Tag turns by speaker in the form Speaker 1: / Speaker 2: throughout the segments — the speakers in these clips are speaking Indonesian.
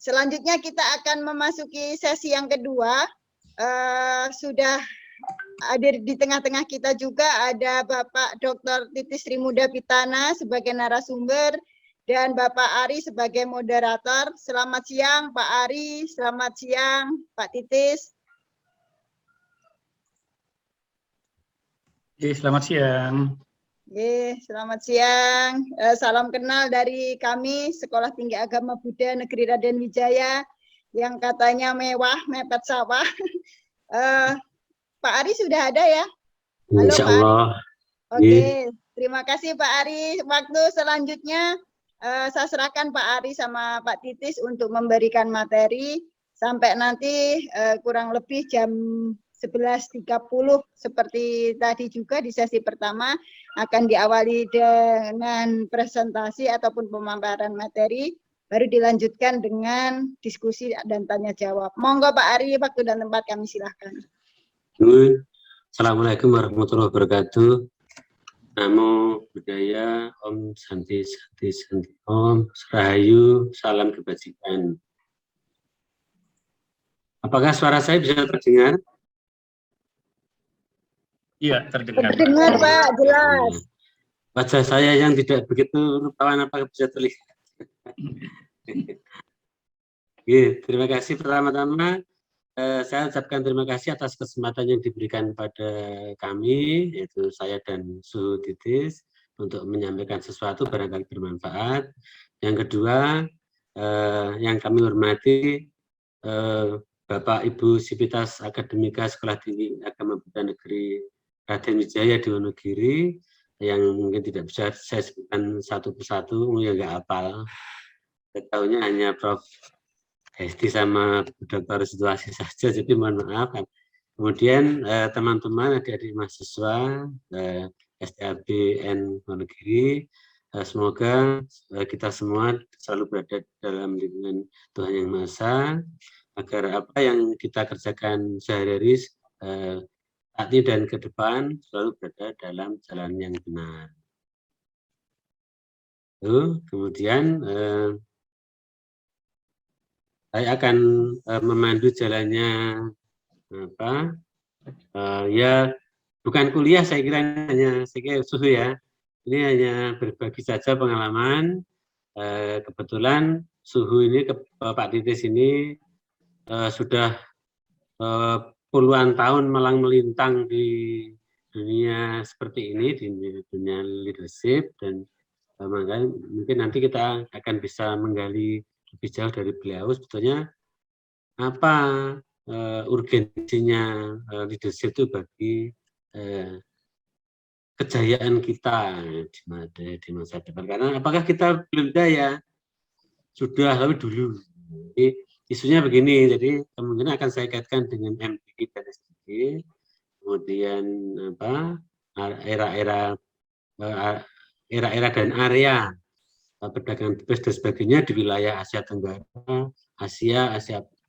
Speaker 1: Selanjutnya kita akan memasuki sesi yang kedua. Sudah hadir di tengah-tengah kita juga ada Bapak Dr. Titis Srimuda Pitana sebagai narasumber dan Bapak Ari sebagai moderator. Selamat siang Pak Ari, selamat siang Pak Titis.
Speaker 2: Selamat siang.
Speaker 1: Selamat siang. Salam kenal dari kami Sekolah Tinggi Agama Buddha Negeri Raden Wijaya yang katanya mewah, mepet sawah. Pak Ari sudah ada ya? Halo
Speaker 3: Insya
Speaker 1: Pak Ari.
Speaker 3: Allah.
Speaker 1: Oke, terima kasih Pak Ari. Waktu selanjutnya saya serahkan Pak Ari sama Pak Titis untuk memberikan materi sampai nanti kurang lebih jam 11.30 seperti tadi juga di sesi pertama akan diawali dengan presentasi ataupun pemaparan materi, baru dilanjutkan dengan diskusi dan tanya jawab. Monggo Pak Ari, waktu dan tempat kami silahkan.
Speaker 3: Assalamualaikum warahmatullahi wabarakatuh. Namo Buddhaya, Om Santi Santi Santi Om, Rahayu, salam kebajikan. Apakah suara saya bisa terdengar?
Speaker 2: Iya, terdengar.
Speaker 1: Terdengar Pak, jelas.
Speaker 3: Wajah saya yang tidak begitu rupawan apakah bisa terlihat? Terima kasih pertama-tama. Saya ucapkan terima kasih atas kesempatan yang diberikan pada kami, yaitu saya dan Suhu Titis, untuk menyampaikan sesuatu barangkali bermanfaat. Yang kedua, yang kami hormati Bapak Ibu Sivitas Akademika Sekolah Tinggi Agama Buddha Negeri Raden Wijaya di Wonogiri, yang mungkin tidak bisa saya sebutkan satu persatu, ya nggak hafal. Tahunya hanya Prof. Hesti sama Dr. Situasi saja, jadi mohon maaf. Kemudian teman-teman adik-adik mahasiswa STABN Wonogiri, semoga kita semua selalu berada dalam lindungan Tuhan Yang Maha Esa, agar apa yang kita kerjakan sehari-hari saat ini dan ke depan selalu berada dalam jalan yang benar. Kemudian saya akan memandu jalannya ya bukan kuliah, saya kira hanya Suhu ya. Ini hanya berbagi saja pengalaman. Kebetulan Suhu ini Pak Titis ini sudah puluhan tahun malang melintang di dunia seperti ini, di dunia leadership, dan makanya mungkin nanti kita akan bisa menggali lebih jauh dari beliau sebetulnya apa urgensinya leadership itu bagi kejayaan kita di masa depan. Karena apakah kita belum daya? Sudah, tapi dulu. Jadi, isunya begini, jadi kemungkinan akan saya kaitkan dengan MDG dan SDG, kemudian era-era dan area perdagangan bebas dan sebagainya di wilayah Asia Tenggara, Asia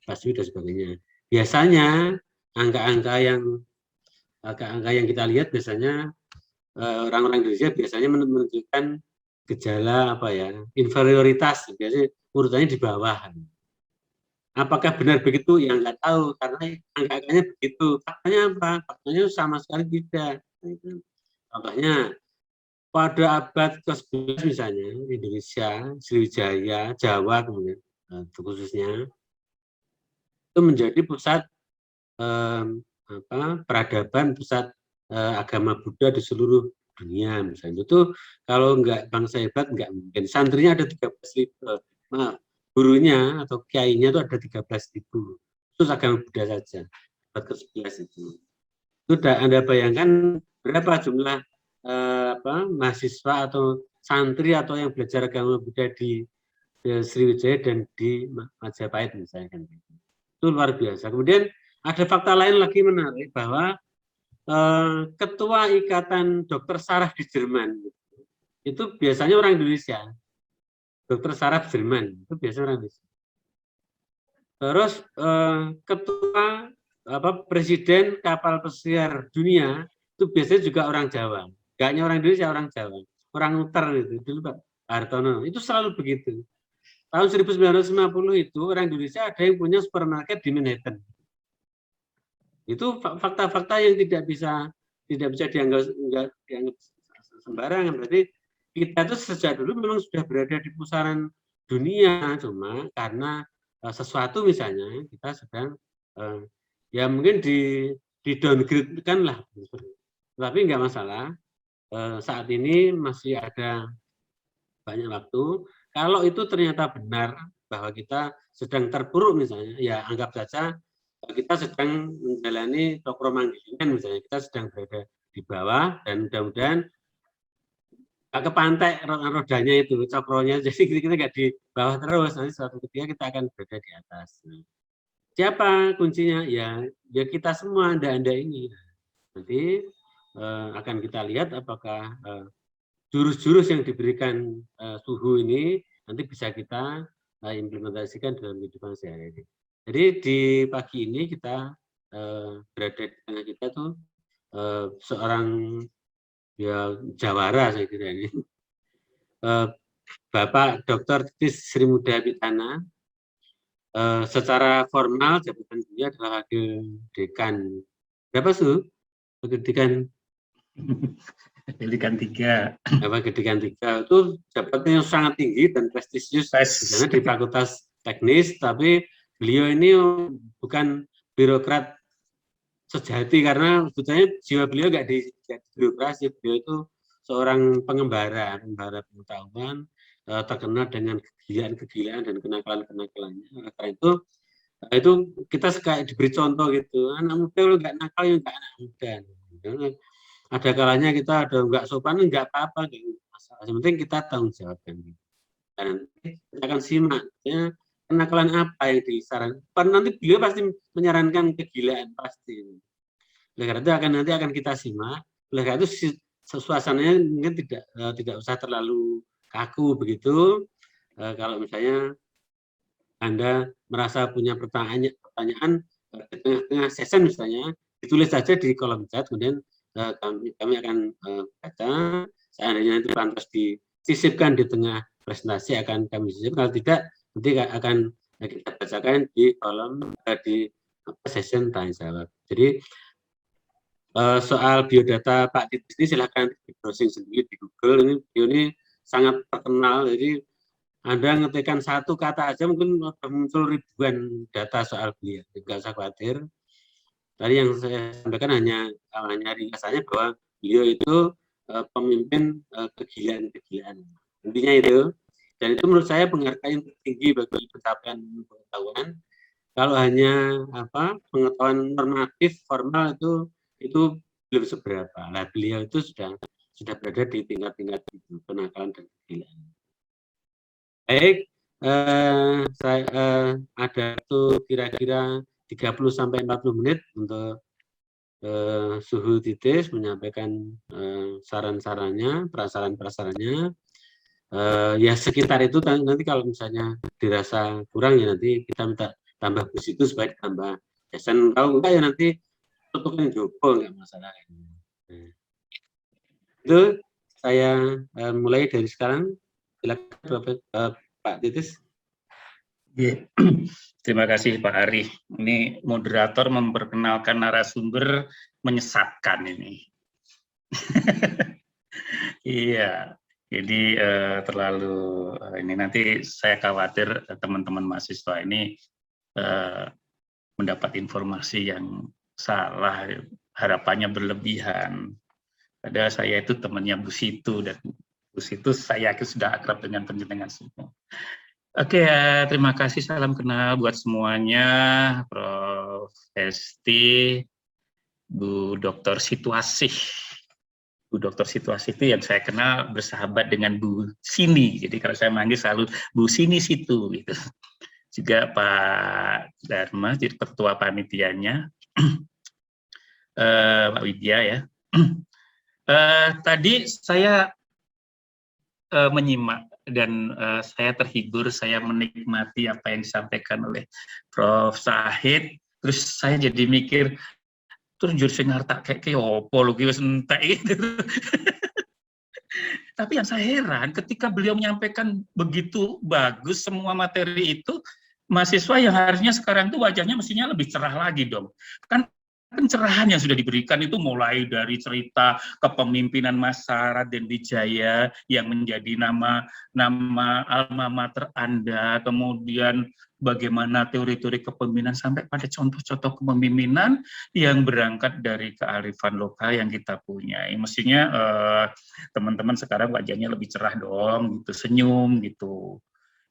Speaker 3: Pasifik dan sebagainya. Biasanya angka-angka yang kita lihat biasanya orang-orang Indonesia biasanya menunjukkan gejala inferioritas, biasanya urutannya di bawah. Apakah benar begitu? Ya nggak tahu, karena angka-angkanya begitu. Faktanya apa? Faktanya sama sekali tidak. Contohnya pada abad ke-11 misalnya Indonesia, Sriwijaya, Jawa kemudian khususnya itu menjadi pusat peradaban, pusat agama Buddha di seluruh dunia misalnya. Itu kalau nggak bangsa hebat nggak mungkin. Santrinya ada 13.000, gurunya atau kiainya itu ada 13.000. Itu agama Buddha saja. Abad ke-11 itu. Sudah Anda bayangkan berapa jumlah mahasiswa atau santri atau yang belajar agama Buddha di Sriwijaya dan di Majapahit misalnya. Itu luar biasa. Kemudian ada fakta lain lagi menarik bahwa ketua Ikatan Dokter Saraf di Jerman itu biasanya orang Indonesia. Dokter Saraf Jerman itu biasanya orang Indonesia. Terus ketua presiden kapal pesiar dunia itu biasanya juga orang Jawa. Gak hanya orang Indonesia, orang Jawa, orang Utar itu dulu Hartono. Itu selalu begitu. Tahun 1950 itu orang Indonesia ada yang punya supermarket di Manhattan. Itu fakta-fakta yang tidak bisa dianggap sembarangan. Berarti kita itu sejak dulu memang sudah berada di pusaran dunia, cuma karena sesuatu misalnya kita sedang ya mungkin di downgrade kan lah, tapi nggak masalah. Saat ini masih ada banyak waktu. Kalau itu ternyata benar bahwa kita sedang terpuruk misalnya, ya anggap saja kita sedang menjalani cokro manggilingan misalnya, kita sedang berada di bawah dan mudah-mudahan ke pantai rodanya itu, cokronya, jadi kita nggak di bawah terus, nanti suatu ketika kita akan berada di atas. Siapa kuncinya? Ya kita semua, Anda ini. Nanti akan kita lihat apakah jurus-jurus yang diberikan suhu ini nanti bisa kita implementasikan dalam kehidupan sehari-hari. Jadi di pagi ini kita berada di tengah kita tuh seorang ya jawara saya kira ini, Bapak Dr. Titis Sri Muda Pitana. Secara formal jabatan beliau adalah wakil dekan berapa Su? Wakil dekan
Speaker 2: Pendidikan 3.
Speaker 3: Pendidikan 3 itu jabatannya yang sangat tinggi dan prestisius di Fakultas Teknis, tapi beliau ini bukan birokrat sejati karena sebetulnya jiwa beliau nggak di birokrasi. Beliau itu seorang pengembara pengetahuan, terkenal dengan kegilaan dan kenakalan-kenakalannya. Karena itu kita suka diberi contoh gitu, anak muda lu nggak nakal ya nggak anak muda. Ada kalanya kita ada nggak sopan, nggak apa-apa, masalah. Yang penting kita tanggung jawabkan. Dan kita akan simak, ya, kenakalan apa yang disarankan. Nanti beliau pasti menyarankan kegilaan pasti. Oleh karena itu nanti akan kita simak. Oleh karena itu suasananya mungkin tidak usah terlalu kaku begitu. Kalau misalnya Anda merasa punya pertanyaan di tengah-tengah session misalnya, ditulis saja di kolom chat, kemudian kami akan baca. Seandainya itu pantas disisipkan di tengah presentasi akan kami sisipkan. Kalau tidak, nanti akan kita bacakan di kolom di session tanya jawab. Jadi soal biodata Pak Titis ini silahkan di browsing sendiri di Google. Ini sangat terkenal. Jadi Anda ngetikkan satu kata aja mungkin muncul ribuan data soal beliau. Tidak usah khawatir. Tadi yang saya sampaikan hanya ringkasannya bahwa beliau itu pemimpin kegilaan-kegilaan. Intinya itu. Dan itu menurut saya penghargaan tertinggi bagi pencapaian pengetahuan. Kalau hanya pengetahuan normatif formal itu belum seberapa. Nah, beliau itu sudah berada di tingkat-tingkat itu, penakalan dan kegilaan. Baik, saya ada tuh kira-kira 30-40 menit untuk Suhu Titis menyampaikan saran-sarannya, prasyaran-prasyarannya. Ya sekitar itu, nanti kalau misalnya dirasa kurang ya nanti kita minta tambah bus itu supaya ditambah jasan. Kalau enggak ya nanti tutupin joko, enggak masalah. Itu saya mulai dari sekarang. Silakan Pak Titis.
Speaker 2: Yeah. Terima kasih Pak Ari. Ini moderator memperkenalkan narasumber menyesatkan ini. Iya, jadi terlalu ini nanti saya khawatir teman-teman mahasiswa ini mendapat informasi yang salah, harapannya berlebihan. Padahal saya itu temannya Bu Situ dan Bu Situ saya yakin sudah akrab dengan penjenengan semua. Oke, terima kasih, salam kenal buat semuanya, Prof. Esti, Bu Dr. Situasih. Bu Dr. Situasih itu yang saya kenal bersahabat dengan Bu Sini, jadi kalau saya manggil selalu Bu Sini Situ gitu. Juga Pak Dharma, jadi ketua panitianya, Pak Widya ya. Tadi saya menyimak dan saya terhibur, saya menikmati apa yang disampaikan oleh Prof. Sahid. Terus saya jadi mikir, terus jujur saya ngerti kayak opo lu wis entek gitu. Tapi yang saya heran ketika beliau menyampaikan begitu bagus semua materi itu, mahasiswa yang harusnya sekarang itu wajahnya mestinya lebih cerah lagi dong. Kan pencerahan yang sudah diberikan itu mulai dari cerita kepemimpinan Mas Raden Wijaya yang menjadi nama alma mater Anda, kemudian bagaimana teori-teori kepemimpinan sampai pada contoh-contoh kepemimpinan yang berangkat dari kearifan lokal yang kita punya. Mestinya teman-teman sekarang wajahnya lebih cerah dong, gitu, senyum gitu.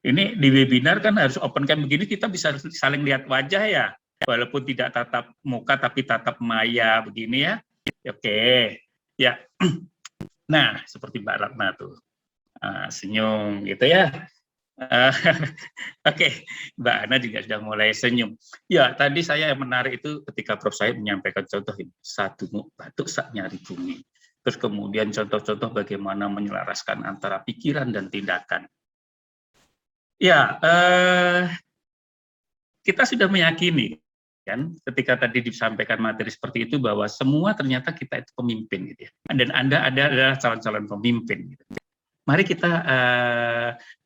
Speaker 2: Ini di webinar kan harus open cam begini, kita bisa saling lihat wajah ya. Walaupun tidak tatap muka tapi tatap maya begini ya. Oke. Ya. Nah, seperti Mbak Ratna tuh. Senyum gitu ya. Oke, Mbak Ana juga sudah mulai senyum. Ya, tadi saya yang menarik itu ketika Prof. Said menyampaikan contoh ini, satu batuk sak nyari bumi. Terus kemudian contoh-contoh bagaimana menyelaraskan antara pikiran dan tindakan. Ya, kita sudah meyakini kan ketika tadi disampaikan materi seperti itu bahwa semua ternyata kita itu pemimpin gitu ya. Dan Anda adalah calon-calon pemimpin gitu. Mari kita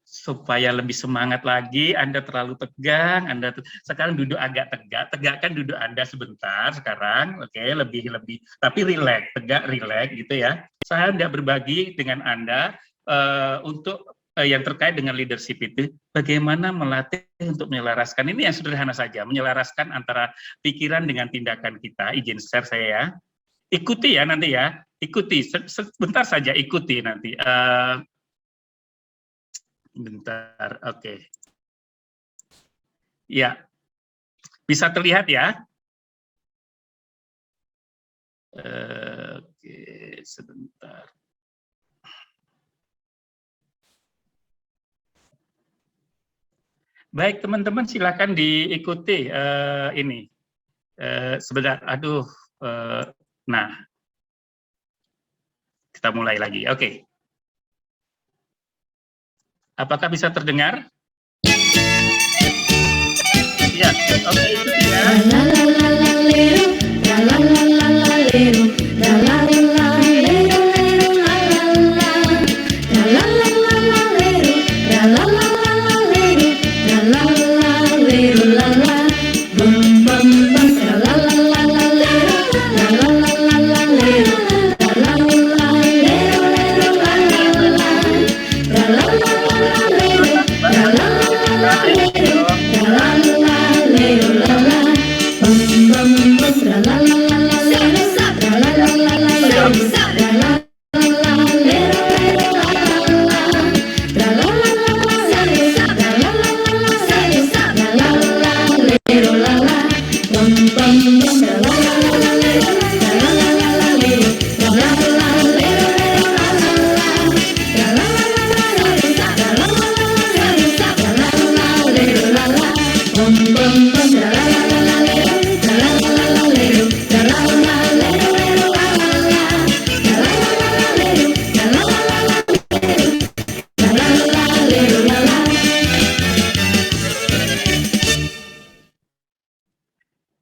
Speaker 2: supaya lebih semangat lagi, Anda terlalu tegang, Anda sekarang duduk agak tegakkan duduk Anda sebentar sekarang, oke, lebih tapi rileks, tegak rileks gitu ya. Saya hendak berbagi dengan Anda untuk yang terkait dengan leadership itu, bagaimana melatih untuk menyelaraskan, ini yang sederhana saja, menyelaraskan antara pikiran dengan tindakan kita. Izin share saya ya. Ikuti ya nanti ya, ikuti, sebentar saja ikuti nanti. Bentar, oke. Ya, bisa terlihat ya? Oke, sebentar. Baik teman-teman, silakan diikuti ini. Sebentar, aduh. Nah, kita mulai lagi. Oke. Apakah bisa terdengar? Ya, oke, ikuti ya.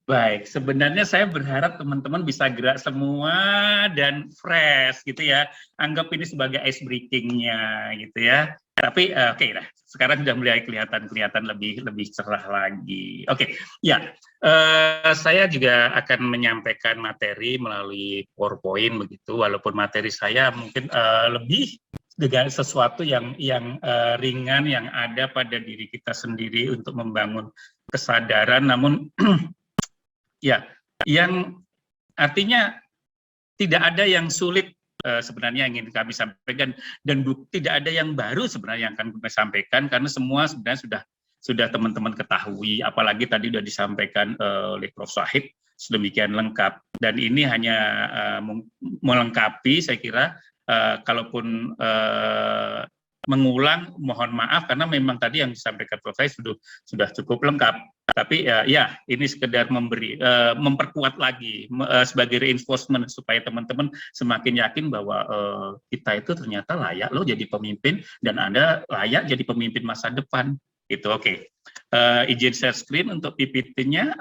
Speaker 2: Baik, sebenarnya saya berharap teman-teman bisa gerak semua dan fresh gitu ya. Anggap ini sebagai ice breaking-nya gitu ya. Tapi oke lah, sekarang sudah mulai kelihatan lebih cerah lagi. Oke, ya. Saya juga akan menyampaikan materi melalui PowerPoint begitu, walaupun materi saya mungkin lebih dengan sesuatu yang ringan yang ada pada diri kita sendiri untuk membangun kesadaran, namun ya, yang artinya tidak ada yang sulit sebenarnya ingin kami sampaikan, dan tidak ada yang baru sebenarnya yang akan kami sampaikan, karena semua sebenarnya sudah teman-teman ketahui, apalagi tadi sudah disampaikan oleh Prof. Syahid sedemikian lengkap, dan ini hanya melengkapi, saya kira, kalaupun mengulang, mohon maaf karena memang tadi yang disampaikan Prof. Syahid sudah cukup lengkap. Tapi ya ini sekedar memperkuat lagi sebagai reinforcement supaya teman-teman semakin yakin bahwa kita itu ternyata layak loh jadi pemimpin, dan Anda layak jadi pemimpin masa depan. Itu oke. Izin share screen untuk PPT-nya.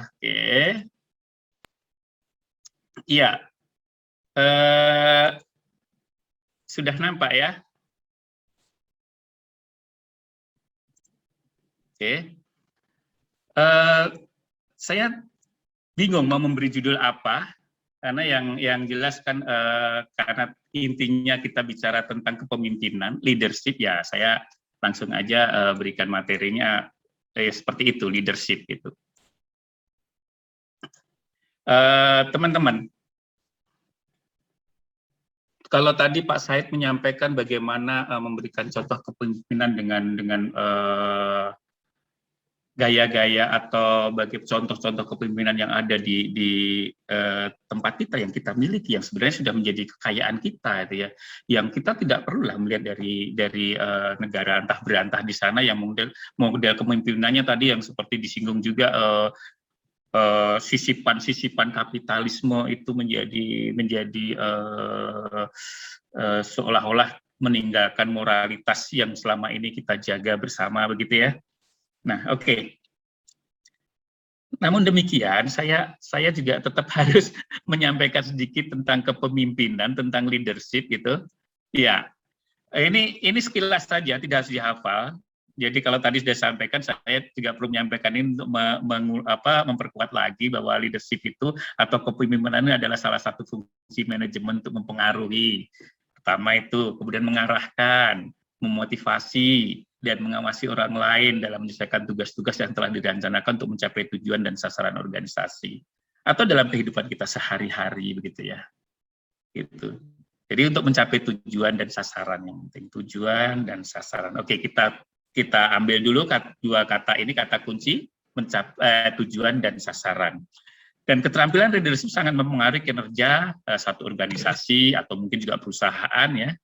Speaker 2: Oke. Iya. sudah nampak ya? Oke. Saya bingung mau memberi judul apa, karena yang jelas kan karena intinya kita bicara tentang kepemimpinan, leadership, ya saya langsung aja berikan materinya seperti itu, leadership itu. Teman-teman, kalau tadi Pak Said menyampaikan bagaimana memberikan contoh kepemimpinan dengan gaya-gaya atau bagi contoh-contoh kepemimpinan yang ada di tempat kita yang kita miliki, yang sebenarnya sudah menjadi kekayaan kita, itu ya, yang kita tidak perlulah melihat dari negara antah berantah di sana yang model kepemimpinannya tadi yang seperti disinggung juga sisipan kapitalisme itu menjadi seolah-olah meninggalkan moralitas yang selama ini kita jaga bersama, begitu ya. Nah, oke. Namun demikian, saya juga tetap harus menyampaikan sedikit tentang kepemimpinan, tentang leadership gitu. Ya, ini sekilas saja, tidak harus dihafal. Jadi kalau tadi sudah sampaikan, saya juga perlu menyampaikan ini untuk memperkuat lagi bahwa leadership itu atau kepemimpinan ini adalah salah satu fungsi manajemen untuk mempengaruhi. Pertama itu, kemudian mengarahkan, memotivasi, dan mengawasi orang lain dalam menyelesaikan tugas-tugas yang telah direncanakan untuk mencapai tujuan dan sasaran organisasi atau dalam kehidupan kita sehari-hari, begitu ya. Gitu. Jadi untuk mencapai tujuan dan sasaran, yang penting tujuan dan sasaran. Oke, kita ambil dulu dua kata ini, kata kunci, mencapai tujuan dan sasaran. Dan keterampilan leadership sangat mempengaruhi kinerja satu organisasi atau mungkin juga perusahaan ya.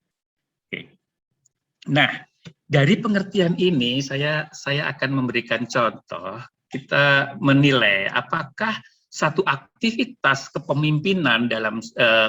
Speaker 2: Oke. Nah, dari pengertian ini saya akan memberikan contoh, kita menilai apakah satu aktivitas kepemimpinan dalam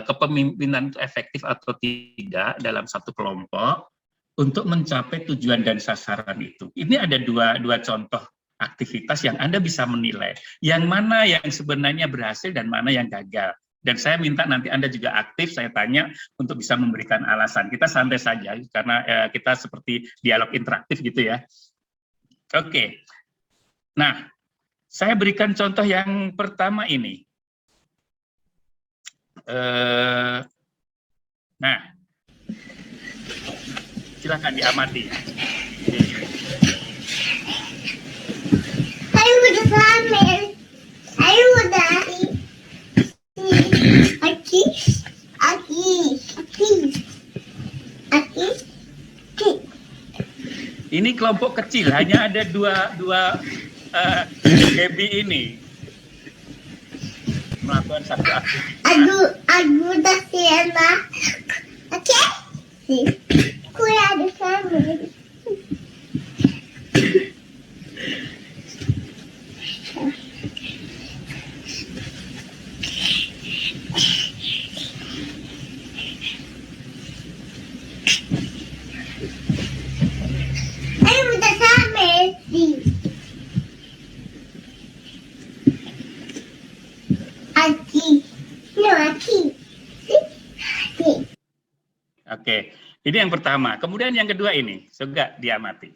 Speaker 2: kepemimpinan itu efektif atau tidak dalam satu kelompok untuk mencapai tujuan dan sasaran itu. Ini ada dua contoh aktivitas yang Anda bisa menilai, yang mana yang sebenarnya berhasil dan mana yang gagal. Dan saya minta nanti Anda juga aktif, saya tanya untuk bisa memberikan alasan. Kita santai saja, karena kita seperti dialog interaktif gitu ya. Oke. Nah, saya berikan contoh yang pertama ini. Nah, silakan diamati. Ini kelompok kecil, hanya ada dua baby ini melakukan satu aktivitas.
Speaker 4: Aku udah siapa? Oke? Aku ada sama.
Speaker 2: Oke, ini yang pertama. Kemudian yang kedua ini, juga diamati.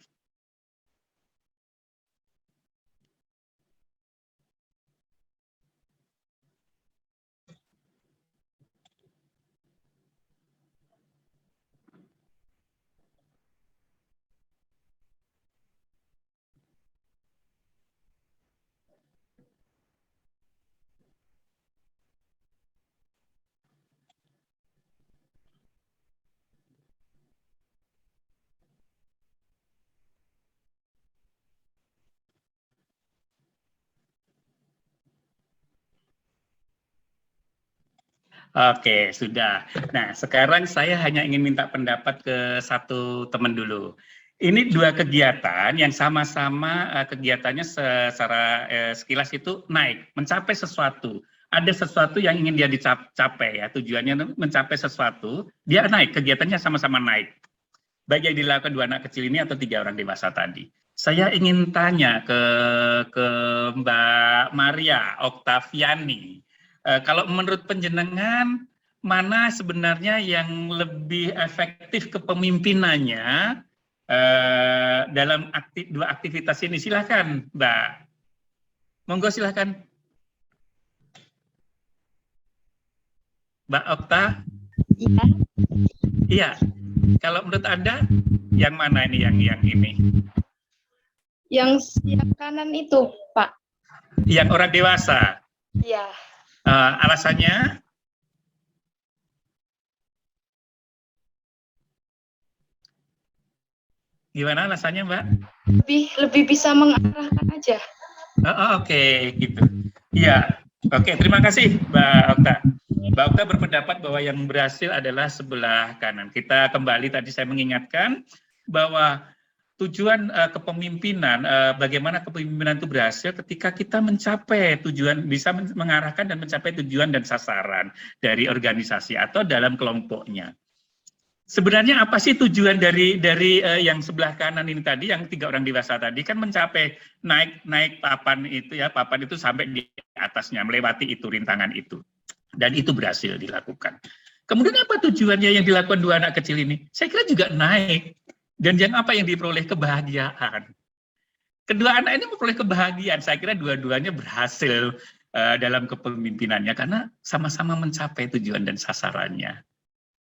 Speaker 2: Oke, sudah. Nah, sekarang saya hanya ingin minta pendapat ke satu teman dulu. Ini dua kegiatan yang sama-sama kegiatannya secara sekilas itu naik, mencapai sesuatu. Ada sesuatu yang ingin dia dicapai ya, tujuannya mencapai sesuatu, dia naik, kegiatannya sama-sama naik. Baik yang dilakukan dua anak kecil ini atau tiga orang dewasa tadi. Saya ingin tanya ke Mbak Maria Oktaviani. Kalau menurut penjenengan, mana sebenarnya yang lebih efektif kepemimpinannya dalam dua aktivitas ini. Silahkan, Mbak. Monggo silahkan. Mbak Okta.
Speaker 5: Iya.
Speaker 2: Iya. Kalau menurut Anda, yang mana ini yang ini?
Speaker 5: Yang kanan itu, Pak.
Speaker 2: Yang orang dewasa.
Speaker 5: Iya.
Speaker 2: Alasannya? Gimana alasannya, Mbak?
Speaker 5: Lebih bisa mengarahkan aja.
Speaker 2: Oke, gitu. Iya. Oke, terima kasih, Mbak Okta. Mbak Okta berpendapat bahwa yang berhasil adalah sebelah kanan. Kita kembali tadi saya mengingatkan bahwa tujuan kepemimpinan, bagaimana kepemimpinan itu berhasil ketika kita mencapai tujuan, bisa mengarahkan dan mencapai tujuan dan sasaran dari organisasi atau dalam kelompoknya. Sebenarnya apa sih tujuan dari yang sebelah kanan ini tadi, yang 3 orang dewasa tadi, kan mencapai naik papan itu ya, papan itu sampai di atasnya, melewati itu rintangan itu, dan itu berhasil dilakukan. Kemudian apa tujuannya yang dilakukan 2 anak kecil ini? Saya kira juga naik, dan yang apa yang diperoleh? Kebahagiaan. Kedua anak ini memperoleh kebahagiaan. Saya kira dua-duanya berhasil dalam kepemimpinannya karena sama-sama mencapai tujuan dan sasarannya.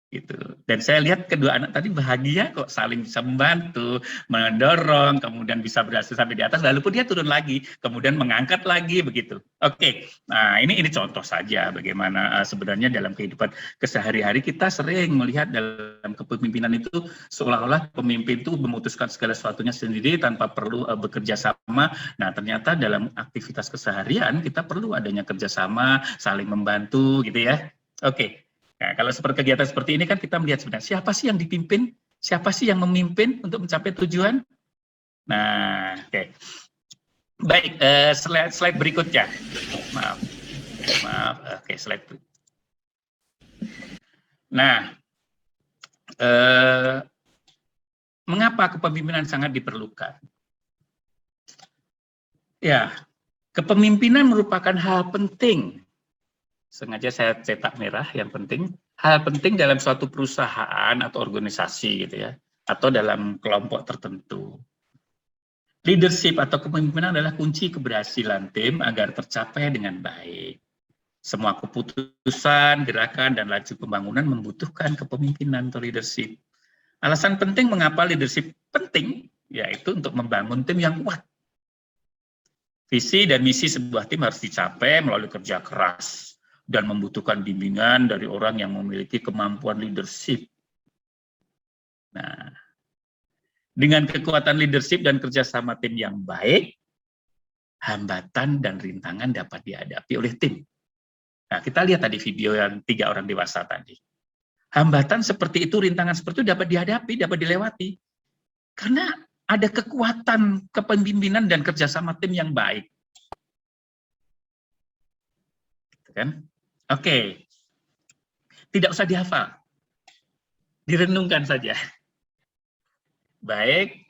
Speaker 2: Gitu. Dan saya lihat kedua anak tadi bahagia kok, saling bisa membantu, mendorong, kemudian bisa berhasil sampai di atas, lalu pun dia turun lagi, kemudian mengangkat lagi, begitu. Oke, nah ini contoh saja bagaimana sebenarnya dalam kehidupan kesehari-hari kita sering melihat dalam kepemimpinan itu seolah-olah pemimpin itu memutuskan segala sesuatunya sendiri tanpa perlu bekerja sama. Nah ternyata dalam aktivitas keseharian kita perlu adanya kerjasama, saling membantu, gitu ya. Oke. Nah, kalau seperti kegiatan seperti ini kan kita melihat sebenarnya siapa sih yang dipimpin, siapa sih yang memimpin untuk mencapai tujuan. Nah, oke. Baik, slide berikutnya. Maaf, oke, slide berikutnya. Nah, mengapa kepemimpinan sangat diperlukan? Ya, kepemimpinan merupakan hal penting. Sengaja saya cetak merah, yang penting, hal penting dalam suatu perusahaan atau organisasi gitu ya, atau dalam kelompok tertentu. Leadership atau kepemimpinan adalah kunci keberhasilan tim agar tercapai dengan baik. Semua keputusan, gerakan, dan laju pembangunan membutuhkan kepemimpinan atau leadership. Alasan penting mengapa leadership penting, yaitu untuk membangun tim yang kuat. Visi dan misi sebuah tim harus dicapai melalui kerja keras dan membutuhkan bimbingan dari orang yang memiliki kemampuan leadership. Nah, dengan kekuatan leadership dan kerjasama tim yang baik, hambatan dan rintangan dapat dihadapi oleh tim. Nah, kita lihat tadi video yang 3 orang dewasa tadi. Hambatan seperti itu, rintangan seperti itu dapat dihadapi, dapat dilewati. Karena ada kekuatan kepemimpinan dan kerjasama tim yang baik. Gitu kan? Oke, tidak usah dihafal, direnungkan saja. Baik,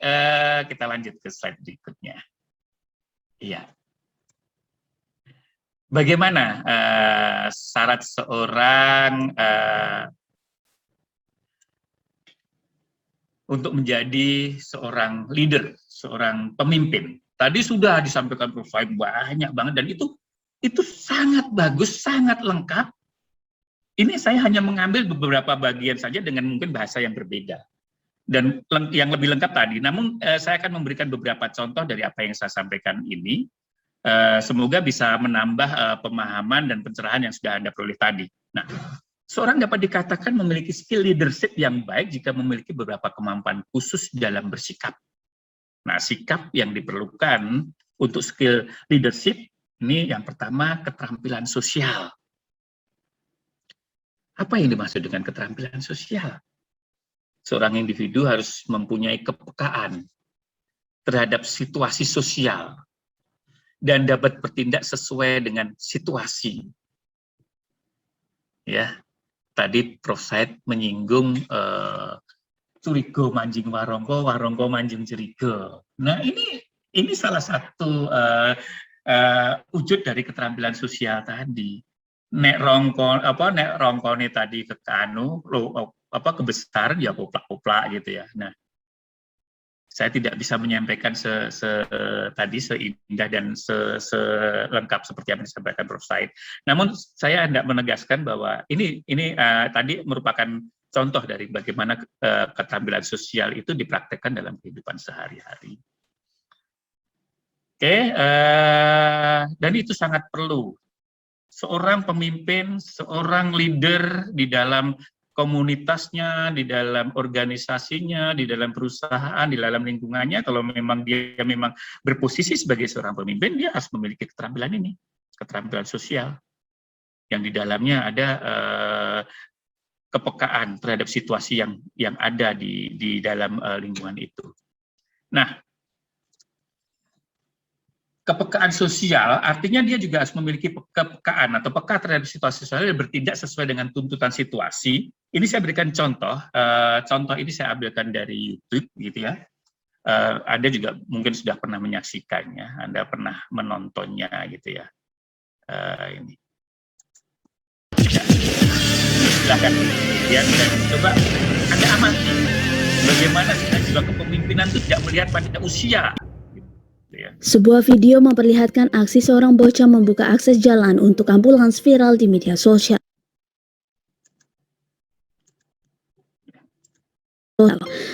Speaker 2: kita lanjut ke slide berikutnya. Iya. Bagaimana syarat seorang untuk menjadi seorang leader, seorang pemimpin? Tadi sudah disampaikan profil banyak banget, dan itu sangat bagus, sangat lengkap. Ini saya hanya mengambil beberapa bagian saja dengan mungkin bahasa yang berbeda. Dan yang lebih lengkap tadi, namun saya akan memberikan beberapa contoh dari apa yang saya sampaikan ini. Semoga bisa menambah pemahaman dan pencerahan yang sudah Anda peroleh tadi. Nah, seorang dapat dikatakan memiliki skill leadership yang baik jika memiliki beberapa kemampuan khusus dalam bersikap. Nah, sikap yang diperlukan untuk skill leadership, ini yang pertama, keterampilan sosial. Apa yang dimaksud dengan keterampilan sosial? Seorang individu harus mempunyai kepekaan terhadap situasi sosial dan dapat bertindak sesuai dengan situasi. Ya, tadi Prof. Said menyinggung curigo manjing warongko, warongko manjing curigo. Nah, ini salah satu wujud dari keterampilan sosial tadi. nek rongkone tadi ke anu kebesar ya poplak-poplak gitu ya. Nah, saya tidak bisa menyampaikan tadi seindah dan selengkap seperti yang disampaikan Prof. Said. Namun saya hendak menegaskan bahwa ini tadi merupakan contoh dari bagaimana keterampilan sosial itu dipraktekkan dalam kehidupan sehari-hari. Oke, dan itu sangat perlu. Seorang pemimpin, seorang leader di dalam komunitasnya, di dalam organisasinya, di dalam perusahaan, di dalam lingkungannya, kalau memang dia memang berposisi sebagai seorang pemimpin, dia harus memiliki keterampilan ini, keterampilan sosial, yang di dalamnya ada kepekaan terhadap situasi yang ada di dalam lingkungan itu. Nah, kepekaan sosial artinya dia juga harus memiliki kepekaan atau peka terhadap situasi sosial yang bertindak sesuai dengan tuntutan situasi. Ini saya berikan contoh. Contoh ini saya ambilkan dari YouTube, gitu ya. Anda juga mungkin sudah pernah menyaksikannya, Anda pernah menontonnya, gitu ya. Ini. Ya. Silakan lihat dan coba Anda amati bagaimana jiwa kepemimpinan itu tidak melihat pada usia.
Speaker 6: Sebuah video memperlihatkan aksi seorang bocah membuka akses jalan untuk ambulans viral di media sosial.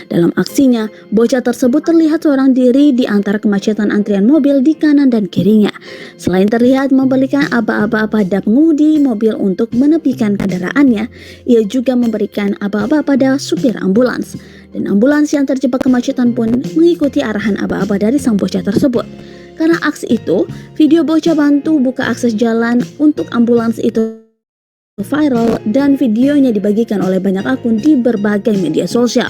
Speaker 6: Dalam aksinya, bocah tersebut terlihat seorang diri di antara kemacetan antrian mobil di kanan dan kirinya. Selain terlihat memberikan aba-aba pada pengemudi mobil untuk menepikan kendaraannya, ia juga memberikan aba-aba pada supir ambulans. Dan ambulans yang terjebak kemacetan pun mengikuti arahan aba-aba dari sang bocah tersebut. Karena aksi itu, video bocah bantu buka akses jalan untuk ambulans itu viral dan videonya dibagikan oleh banyak akun di berbagai media sosial.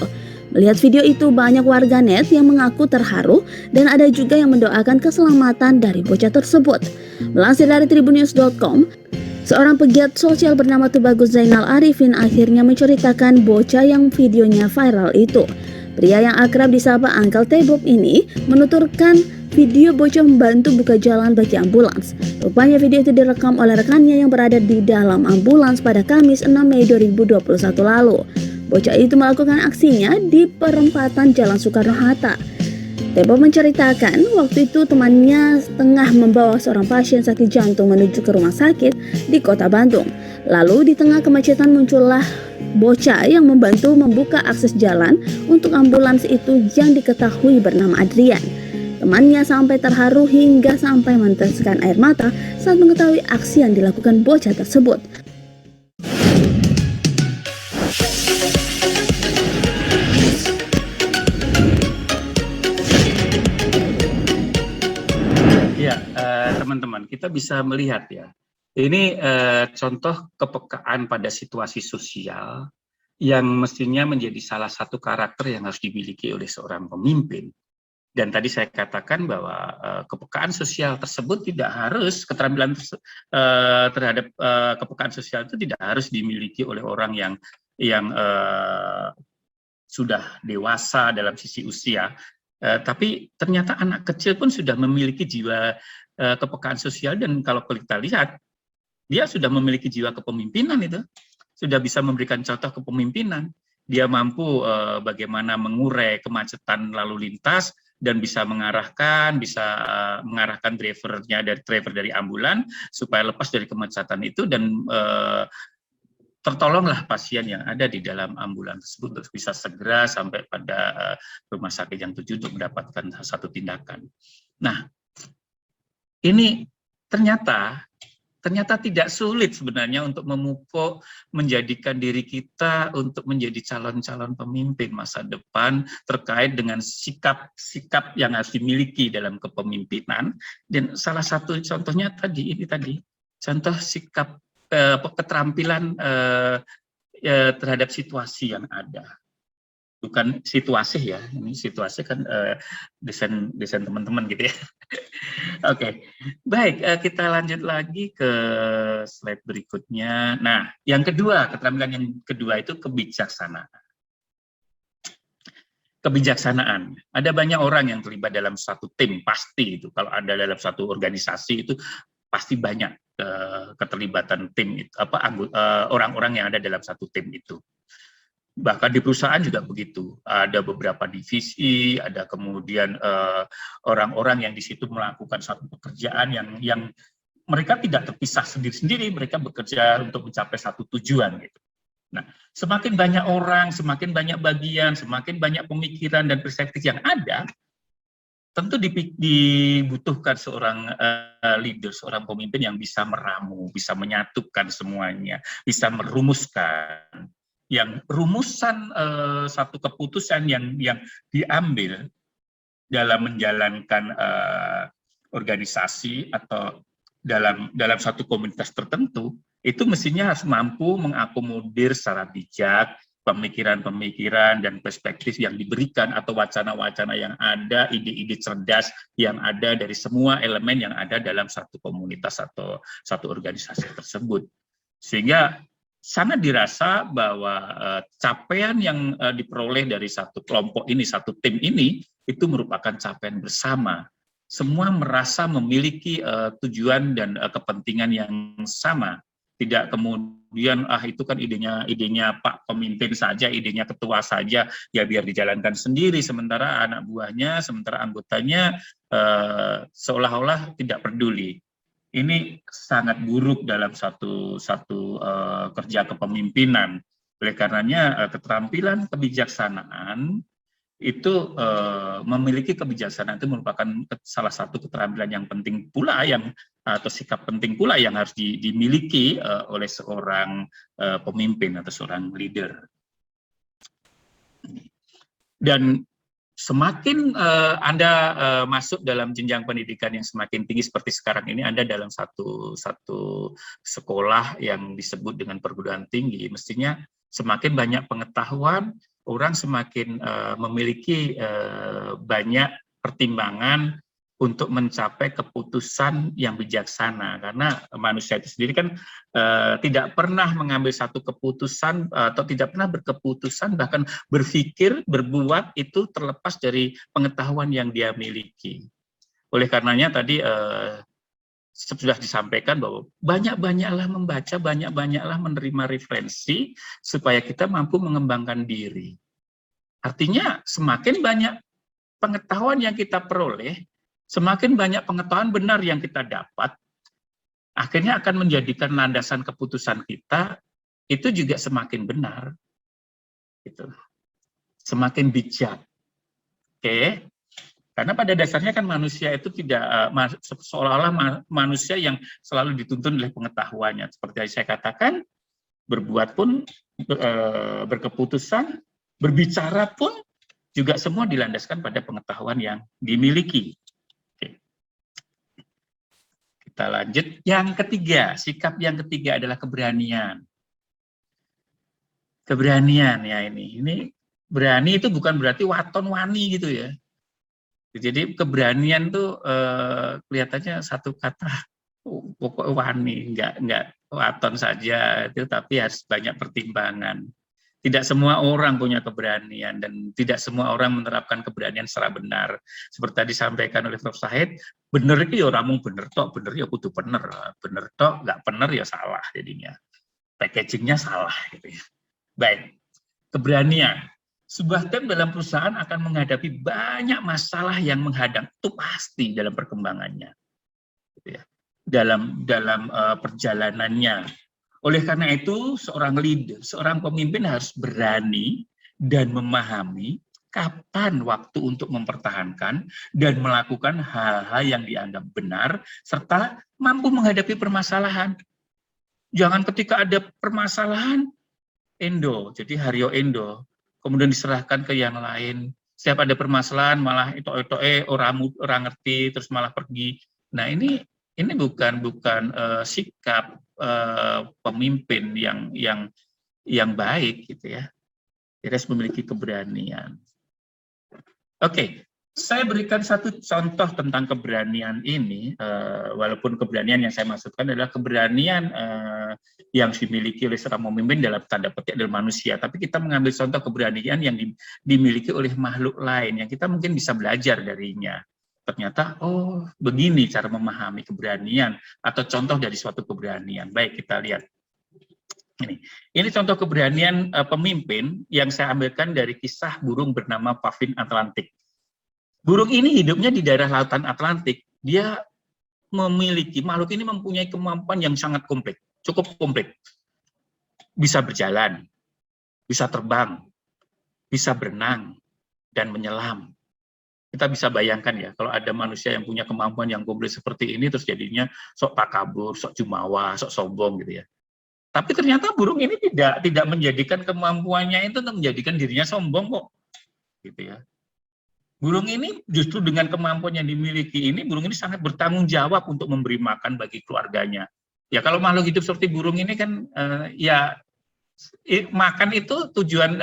Speaker 6: Melihat video itu, banyak warganet yang mengaku terharu dan ada juga yang mendoakan keselamatan dari bocah tersebut. Melansir dari tribunnews.com, seorang pegiat sosial bernama Tubagus Zainal Arifin akhirnya menceritakan bocah yang videonya viral itu. Pria yang akrab disapa Uncle Tebob ini menuturkan video bocah membantu buka jalan bagi ambulans. Rupanya video itu direkam oleh rekannya yang berada di dalam ambulans pada Kamis 6 Mei 2021 lalu. Bocah itu melakukan aksinya di perempatan Jalan Soekarno-Hatta. Tebob menceritakan waktu itu temannya tengah membawa seorang pasien sakit jantung menuju ke rumah sakit di Kota Bandung. Lalu di tengah kemacetan muncullah bocah yang membantu membuka akses jalan untuk ambulans itu yang diketahui bernama Adrian. Temannya sampai terharu hingga sampai meneteskan air mata saat mengetahui aksi yang dilakukan bocah tersebut.
Speaker 2: Ya, teman-teman, kita bisa melihat ya. Ini contoh kepekaan pada situasi sosial yang mestinya menjadi salah satu karakter yang harus dimiliki oleh seorang pemimpin. Dan tadi saya katakan bahwa kepekaan sosial tersebut tidak harus, keterampilan terhadap kepekaan sosial itu tidak harus dimiliki oleh orang yang sudah dewasa dalam sisi usia. Tapi ternyata anak kecil pun sudah memiliki jiwa kepekaan sosial, dan kalau kita lihat, dia sudah memiliki jiwa kepemimpinan itu, sudah bisa memberikan contoh kepemimpinan. Dia mampu bagaimana mengurai kemacetan lalu lintas, dan bisa mengarahkan driver dari ambulan supaya lepas dari kemacetan itu, dan tertolonglah pasien yang ada di dalam ambulan tersebut untuk bisa segera sampai pada rumah sakit yang tuju untuk mendapatkan satu tindakan. Nah, ini ternyata tidak sulit sebenarnya untuk memupuk, menjadikan diri kita untuk menjadi calon-calon pemimpin masa depan terkait dengan sikap-sikap yang harus dimiliki dalam kepemimpinan. Dan salah satu contohnya tadi, contoh sikap keterampilan terhadap situasi yang ada. Bukan situasi ya, ini situasi kan desain teman-teman gitu ya. Oke, baik, kita lanjut lagi ke slide berikutnya. Nah, yang kedua, keterampilan yang kedua itu kebijaksanaan. Kebijaksanaan. Ada banyak orang yang terlibat dalam satu tim, pasti itu. Kalau ada dalam satu organisasi itu pasti banyak keterlibatan tim itu, orang-orang yang ada dalam satu tim itu. Bahkan di perusahaan juga begitu, ada beberapa divisi, ada kemudian orang-orang yang di situ melakukan satu pekerjaan yang mereka tidak terpisah sendiri-sendiri, mereka bekerja untuk mencapai satu tujuan gitu. Nah, semakin banyak orang, semakin banyak bagian, semakin banyak pemikiran dan perspektif yang ada, tentu dibutuhkan seorang leader, seorang pemimpin yang bisa meramu, bisa menyatukan semuanya, bisa merumuskan. Yang rumusan satu keputusan yang diambil dalam menjalankan organisasi atau dalam satu komunitas tertentu, itu mestinya harus mampu mengakomodir secara bijak pemikiran-pemikiran dan perspektif yang diberikan atau wacana-wacana yang ada, ide-ide cerdas yang ada dari semua elemen yang ada dalam satu komunitas atau satu organisasi tersebut. Sehingga sangat dirasa bahwa capaian yang diperoleh dari satu kelompok ini, satu tim ini, itu merupakan capaian bersama. Semua merasa memiliki tujuan dan kepentingan yang sama. Tidak kemudian, itu kan idenya Pak Pemimpin saja, idenya ketua saja, ya biar dijalankan sendiri, sementara anak buahnya, sementara anggotanya seolah-olah tidak peduli. Ini sangat buruk dalam satu kerja kepemimpinan. Oleh karenanya keterampilan kebijaksanaan itu memiliki kebijaksanaan itu merupakan salah satu keterampilan yang penting pula atau sikap penting pula yang harus dimiliki oleh seorang pemimpin atau seorang leader. Dan semakin Anda masuk dalam jenjang pendidikan yang semakin tinggi seperti sekarang ini, Anda dalam satu sekolah yang disebut dengan perguruan tinggi, mestinya semakin banyak pengetahuan, orang semakin memiliki banyak pertimbangan untuk mencapai keputusan yang bijaksana, karena manusia itu sendiri kan tidak pernah mengambil satu keputusan atau tidak pernah berkeputusan, bahkan berpikir, berbuat itu terlepas dari pengetahuan yang dia miliki. Oleh karenanya tadi sudah disampaikan bahwa banyak-banyaklah membaca, banyak-banyaklah menerima referensi supaya kita mampu mengembangkan diri. Artinya semakin banyak pengetahuan yang kita peroleh, semakin banyak pengetahuan benar yang kita dapat, akhirnya akan menjadikan landasan keputusan kita itu juga semakin benar, gitu. Semakin bijak. Oke. Karena pada dasarnya kan manusia itu tidak seolah-olah manusia yang selalu dituntun oleh pengetahuannya. Seperti yang saya katakan, berbuat pun, berkeputusan, berbicara pun juga semua dilandaskan pada pengetahuan yang dimiliki. Oke. Kita lanjut. Yang ketiga, sikap yang ketiga adalah keberanian. Keberanian ya ini. Ini berani itu bukan berarti waton wani gitu ya. Jadi keberanian tuh kelihatannya satu kata pokok wani, enggak waton saja itu, tapi harus banyak pertimbangan. Tidak semua orang punya keberanian dan tidak semua orang menerapkan keberanian secara benar. Seperti disampaikan oleh Prof. Sahid, bener itu ya ramung bener tok, bener ya kudu bener tok, nggak bener ya salah jadinya. Packagingnya salah gitu ya. Baik, keberanian. Sebuah tim dalam perusahaan akan menghadapi banyak masalah yang menghadang, itu pasti dalam perkembangannya, gitu ya. Dalam perjalanannya. Oleh karena itu, seorang leader, seorang pemimpin harus berani dan memahami kapan waktu untuk mempertahankan dan melakukan hal-hal yang dianggap benar, serta mampu menghadapi permasalahan. Jangan ketika ada permasalahan, jadi Haryo Endo, kemudian diserahkan ke yang lain. Setiap ada permasalahan malah orang ngerti terus malah pergi. Nah ini bukan sikap pemimpin yang baik gitu ya. Dia harus memiliki keberanian. Oke, saya berikan satu contoh tentang keberanian ini, walaupun keberanian yang saya maksudkan adalah keberanian yang dimiliki oleh seorang pemimpin dalam tanda petik adalah manusia, tapi kita mengambil contoh keberanian yang dimiliki oleh makhluk lain yang kita mungkin bisa belajar darinya. ternyata oh begini cara memahami keberanian atau contoh dari suatu keberanian. Baik, kita lihat. Ini contoh keberanian pemimpin yang saya ambilkan dari kisah burung bernama Pavin Atlantik. Burung ini hidupnya di daerah lautan Atlantik. Dia makhluk ini mempunyai kemampuan yang sangat kompleks, cukup kompleks. Bisa berjalan, bisa terbang, bisa berenang, dan menyelam. Kita bisa bayangkan ya, kalau ada manusia yang punya kemampuan yang kompleks seperti ini, terus jadinya sok takabur, sok jumawa, sok sombong gitu ya. Tapi ternyata burung ini tidak menjadikan kemampuannya itu untuk menjadikan dirinya sombong kok, gitu ya. Burung ini justru dengan kemampuan yang dimiliki ini, burung ini sangat bertanggung jawab untuk memberi makan bagi keluarganya. Ya kalau makhluk hidup seperti burung ini kan ya makan itu tujuan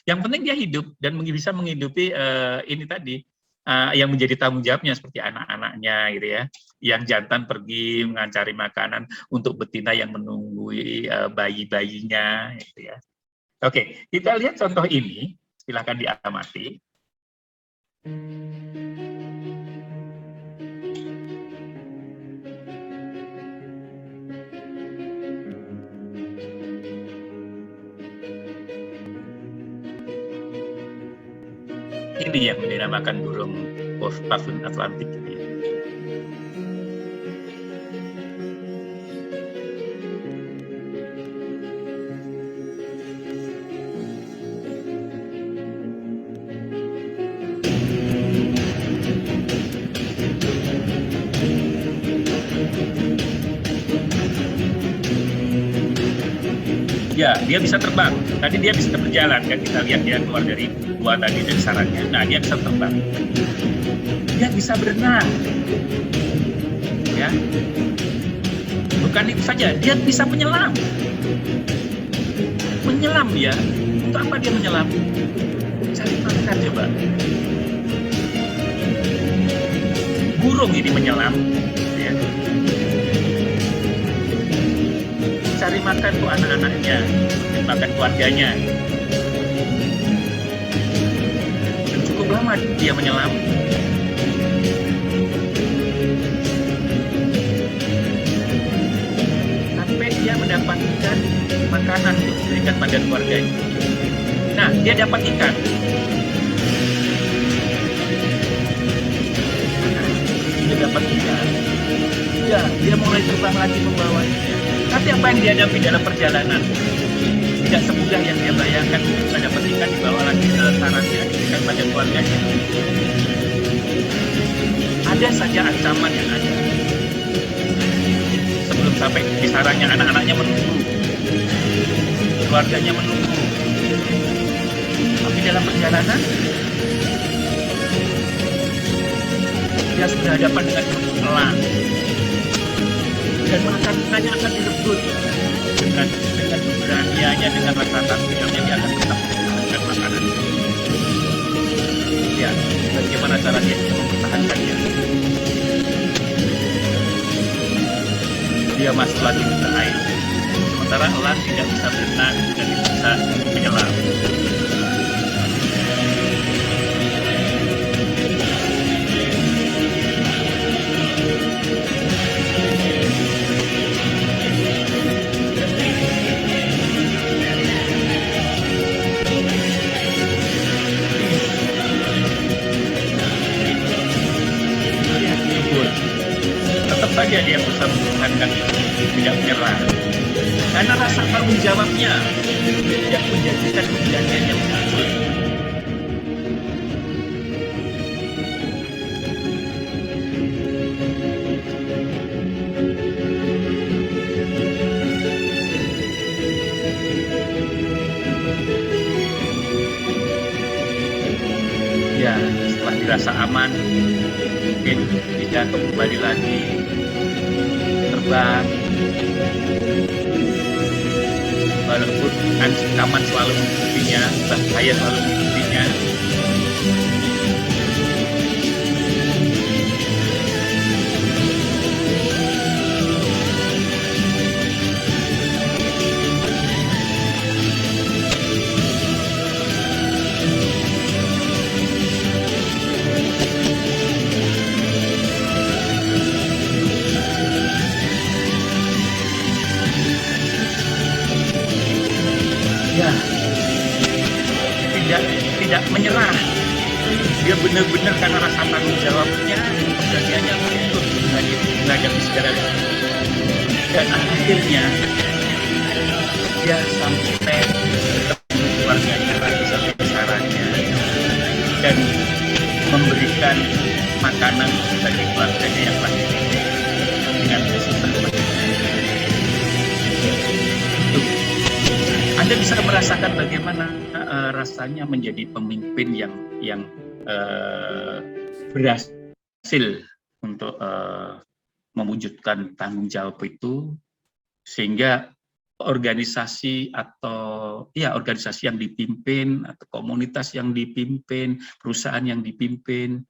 Speaker 2: yang penting dia hidup dan bisa menghidupi ini tadi yang menjadi tanggung jawabnya seperti anak-anaknya gitu ya, yang jantan pergi mencari makanan untuk betina yang menunggui bayi-bayinya gitu ya. Oke, kita lihat contoh ini, silakan diamati. Ini yang dinamakan burung Pavin Atlantik ini. Ya, dia bisa terbang. Tadi dia bisa berjalan, kan kita lihat dia keluar dari gua tadi dari sarangnya. Nah, dia bisa terbang. Dia bisa berenang. Ya. Bukan itu saja, dia bisa menyelam. Menyelam ya. Untuk apa dia menyelam? Cari makan coba. Burung ini menyelam. Ya. Cari makan tuh anak-anaknya, makan keluarganya. Dan cukup lama dia menyelam. Sampai dia mendapatkan makanan untuk diberikan pada keluarganya. Nah, dia dapat ikan. Dia dapat ikan. Ya, dia mulai terbang lagi membawanya. Tapi apa yang dihadapi dalam perjalanan tidak semudah yang dia bayangkan. Bisa dapat ikan dibawa lagi ke sarangnya, diberikan pada keluarganya. Ada saja ancaman yang ada. Sebelum sampai di sarangnya, anak-anaknya menunggu, keluarganya menunggu. Tapi dalam perjalanan dia sudah berhadapan dengan elang. Dan makanannya akan direbut dengan keberaniannya, dengan rasa takutnya dia akan tetap mempertahankan makanan. Ya, bagaimana cara dia mempertahankannya? Dia masuk lagi ke air. Sementara elang tidak bisa berenang dan tidak bisa menyelam. Saja dia berusaha mempertahankan tidak menyerah karena rasa tanggung jawabnya yang menjadikan keberanian yang muncul. Ya, setelah dirasa aman, mungkin dia kembali lagi terbang, walaupun ancaman selalu mengikutinya, bahaya selalu mengikutinya. keberaniannya untuk menghadapi segala sesuatu. Dan akhirnya dia sampai ketemu keluarganya lagi sampai besarannya dan memberikan makanan bagi keluarganya yang lagi dengan susah. Anda bisa merasakan bagaimana rasanya menjadi pemimpin yang berhasil untuk mewujudkan tanggung jawab itu, sehingga organisasi yang dipimpin atau komunitas yang dipimpin, perusahaan yang dipimpin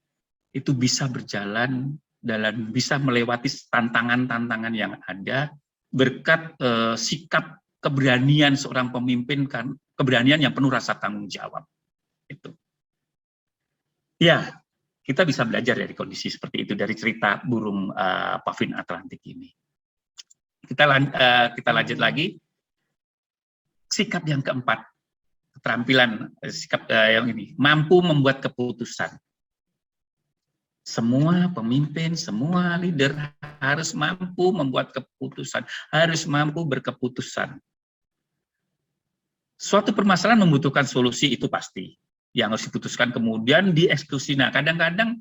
Speaker 2: itu bisa berjalan dalam bisa melewati tantangan-tantangan yang ada berkat sikap keberanian seorang pemimpin, kan keberanian yang penuh rasa tanggung jawab itu. Ya, kita bisa belajar dari kondisi seperti itu dari cerita burung pavin Atlantik ini. Kita lanjut lagi. Sikap yang keempat, keterampilan sikap yang ini, mampu membuat keputusan. Semua pemimpin, semua leader harus mampu membuat keputusan, harus mampu berkeputusan. Suatu permasalahan membutuhkan solusi, itu pasti. Yang harus diputuskan kemudian dieksekusi. Nah, kadang-kadang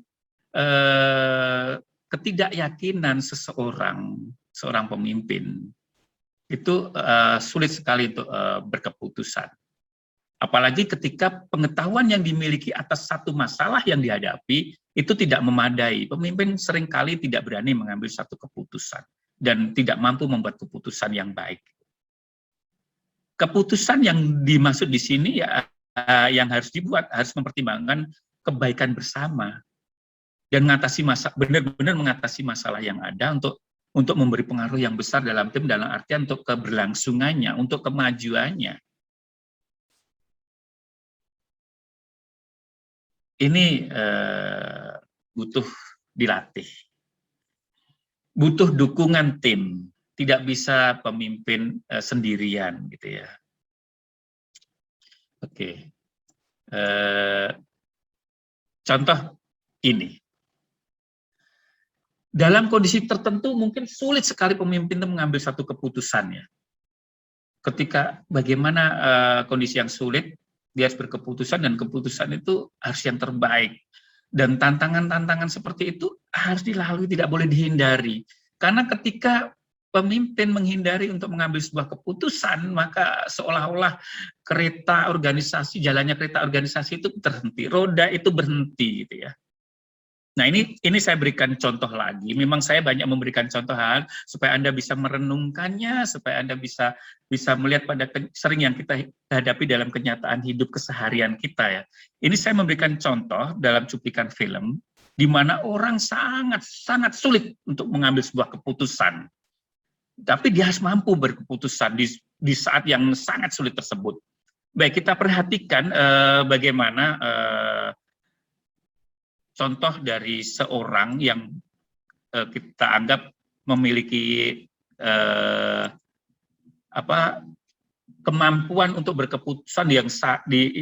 Speaker 2: ketidakyakinan seorang pemimpin itu sulit sekali untuk berkeputusan. Apalagi ketika pengetahuan yang dimiliki atas satu masalah yang dihadapi itu tidak memadai. Pemimpin seringkali tidak berani mengambil satu keputusan dan tidak mampu membuat keputusan yang baik. Keputusan yang dimaksud di sini ya yang harus dibuat harus mempertimbangkan kebaikan bersama dan benar-benar mengatasi masalah yang ada untuk memberi pengaruh yang besar dalam tim, dalam artian untuk keberlangsungannya, untuk kemajuannya. Ini butuh dilatih, butuh dukungan tim, tidak bisa pemimpin sendirian gitu ya. Oke, contoh ini, dalam kondisi tertentu mungkin sulit sekali pemimpin itu mengambil satu keputusan ya. Ketika bagaimana kondisi yang sulit, dia harus berkeputusan dan keputusan itu harus yang terbaik. Dan tantangan-tantangan seperti itu harus dilalui, tidak boleh dihindari. Karena ketika pemimpin menghindari untuk mengambil sebuah keputusan, maka seolah-olah jalannya kereta organisasi itu terhenti, roda itu berhenti gitu ya. Nah, ini saya berikan contoh lagi. Memang saya banyak memberikan contohan supaya Anda bisa merenungkannya, supaya Anda bisa melihat pada sering yang kita hadapi dalam kenyataan hidup keseharian kita ya. Ini saya memberikan contoh dalam cuplikan film di mana orang sangat sulit untuk mengambil sebuah keputusan. Tapi dia harus mampu berkeputusan di saat yang sangat sulit tersebut. Baik, kita perhatikan bagaimana contoh dari seorang yang kita anggap memiliki kemampuan untuk berkeputusan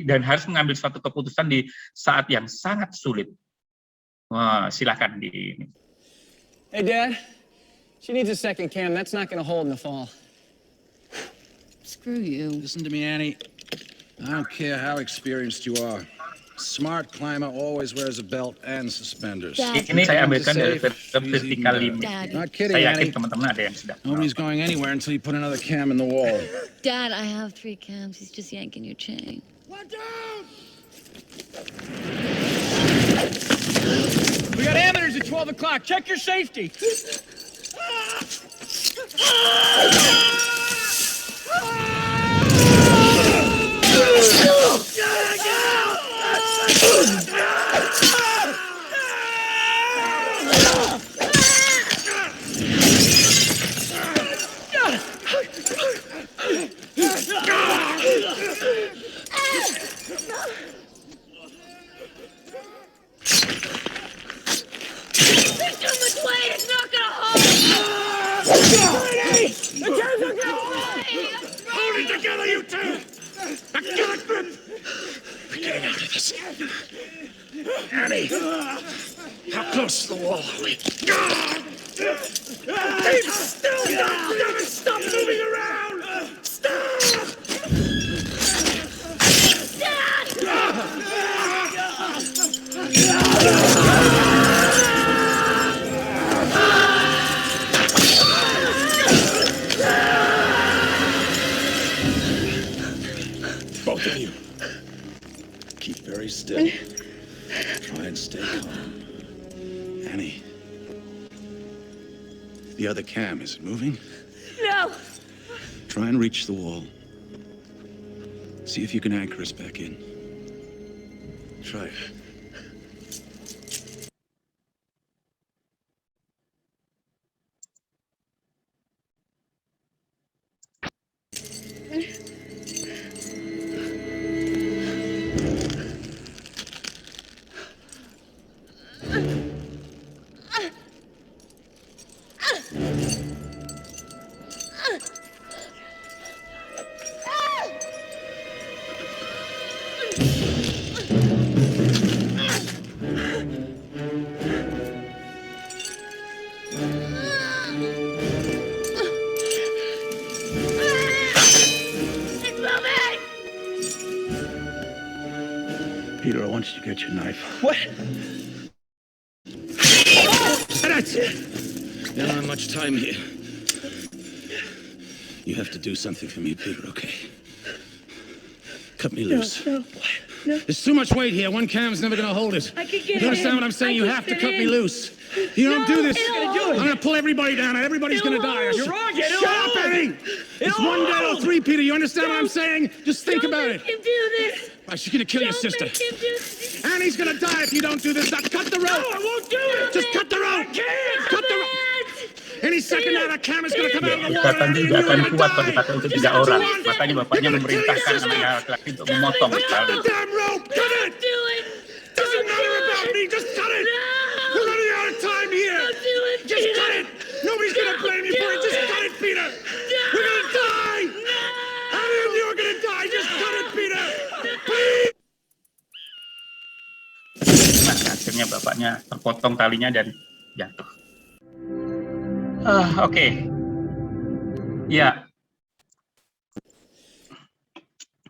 Speaker 2: dan harus mengambil suatu keputusan di saat yang sangat sulit. Wah, silakan di.
Speaker 7: Hey, Dad. She needs a second cam. That's not going to hold in the fall.
Speaker 8: Screw you.
Speaker 9: Listen to me, Annie. I don't care how experienced you are. Smart climber always wears a belt and suspenders.
Speaker 2: Ini saya ambilkan dari Vertical Limit. Saya yakin teman-teman ada yang sudah.
Speaker 9: Nobody's going anywhere until you put another cam in the wall.
Speaker 8: Dad, I have 3 cams. He's just yanking your chain.
Speaker 9: One down!
Speaker 7: We got amateurs at 12 o'clock. Check your safety.
Speaker 8: There's too much weight. It's not going to hold.
Speaker 7: The cams are going.
Speaker 9: Hold it together, you two! Now get a grip! We're getting out of this. Annie! How close to the wall are we? Keep still! Stop moving around! Stop! Both of you, keep very still. Try and stay calm. Annie, the other cam, is it moving?
Speaker 4: No.
Speaker 9: Try and reach the wall. See if you can anchor us back in. Try it. Peter, I want you to get your knife.
Speaker 7: What?
Speaker 9: That's it! You don't have much time here. You have to do something for me, Peter, okay? Cut me loose.
Speaker 7: No.
Speaker 9: There's too much weight here. One cam's never gonna hold it.
Speaker 4: I can get
Speaker 9: You understand
Speaker 4: in.
Speaker 9: what I'm saying?
Speaker 4: I
Speaker 9: You
Speaker 4: can
Speaker 9: have to
Speaker 4: fit
Speaker 9: cut me
Speaker 4: in.
Speaker 9: loose. You don't do this.
Speaker 4: It'll hold.
Speaker 9: I'm gonna pull everybody down and everybody's gonna die.
Speaker 7: You're wrong, it'll
Speaker 9: Shut up,
Speaker 7: hold.
Speaker 9: Annie! It's
Speaker 7: It'll
Speaker 9: one dead or
Speaker 7: hold.
Speaker 9: three, Peter. You understand what I'm saying? Just think about it.
Speaker 4: Don't make him do this.
Speaker 9: She's gonna kill your
Speaker 4: Don't
Speaker 9: sister.
Speaker 4: make him do this.
Speaker 9: Annie's gonna die if you don't do this. Now cut the rope.
Speaker 7: No, I won't do it.
Speaker 9: Just cut the rope. Cut the rope. Any second now, that camera's gonna come out of the water.
Speaker 2: Ikatan
Speaker 9: Annie,
Speaker 2: juga
Speaker 9: you're
Speaker 2: akan
Speaker 9: gonna
Speaker 2: kuat kalau
Speaker 9: die.
Speaker 2: dipakai untuk 3 orang. Makanya bapaknya memerintahkan sebagai laki-laki untuk memotong
Speaker 9: Cut
Speaker 2: tali.
Speaker 9: the damn rope. Cut it.
Speaker 4: Do it.
Speaker 9: Doesn't matter about me. Just cut it. We're running out of time here.
Speaker 4: Do it.
Speaker 9: Just cut it. Nobody's gonna blame you for it. Just cut it, Peter. We're gonna die. How many of you are gonna die? Just cut it, Peter. Please.
Speaker 2: Nah, akhirnya bapaknya terpotong talinya dan jatuh. Oke. Ya.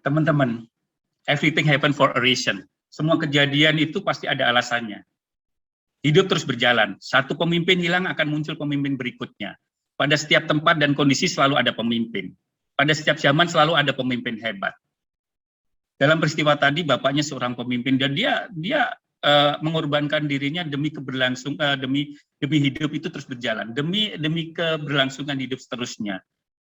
Speaker 2: Teman-teman, everything happen for a reason. Semua kejadian itu pasti ada alasannya. Hidup terus berjalan. Satu pemimpin hilang akan muncul pemimpin berikutnya. Pada setiap tempat dan kondisi selalu ada pemimpin. Pada setiap zaman selalu ada pemimpin hebat. Dalam peristiwa tadi bapaknya seorang pemimpin dan dia mengorbankan dirinya demi keberlangsungan demi hidup itu terus berjalan, demi keberlangsungan hidup seterusnya.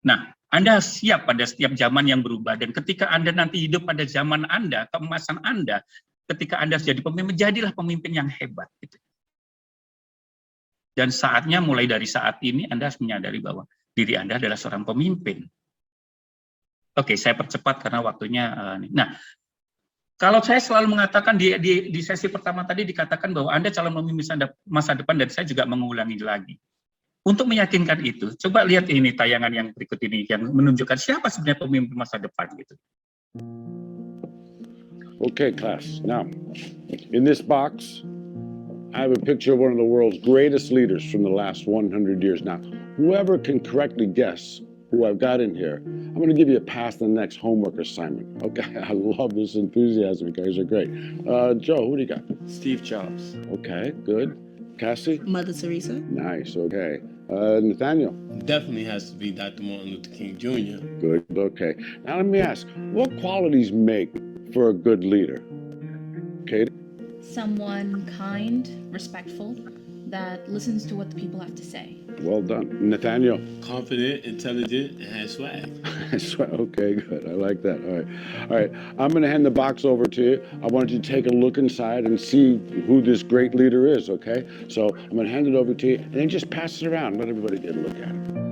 Speaker 2: Nah, Anda siap pada setiap zaman yang berubah dan ketika Anda nanti hidup pada zaman Anda, keemasan Anda, ketika Anda jadi pemimpin, jadilah pemimpin yang hebat gitu. Dan saatnya mulai dari saat ini Anda harus menyadari bahwa diri Anda adalah seorang pemimpin. Oke, saya percepat karena waktunya. Nah, kalau saya selalu mengatakan di sesi pertama tadi dikatakan bahwa Anda calon pemimpin masa depan dan saya juga mengulangi lagi. Untuk meyakinkan itu, coba lihat ini tayangan yang berikut ini yang menunjukkan siapa sebenarnya pemimpin masa depan gitu.
Speaker 10: Okay, class. Now, in this box, I have a picture of one of the world's greatest leaders from the last 100 years. Now, whoever can correctly guess who I've got in here, I'm going to give you a pass on the next homework assignment. Okay, I love this enthusiasm. You guys are great. Joe, who do you got?
Speaker 11: Steve Jobs.
Speaker 10: Okay, good. Cassie?
Speaker 12: Mother Teresa.
Speaker 10: Nice, okay. Nathaniel?
Speaker 11: Definitely has to be Dr. Martin Luther King Jr.
Speaker 10: Good, okay. Now let me ask, what qualities make for a good leader? Kate?
Speaker 13: Someone kind, respectful, that listens to what the people have to say.
Speaker 10: Well done. Nathaniel?
Speaker 11: Confident, intelligent, and has swag.
Speaker 10: Okay, good. I like that. All right. I'm going to hand the box over to you. I want you to take a look inside and see who this great leader is, okay? So I'm going to hand it over to you, and then just pass it around. Let everybody get a look at it.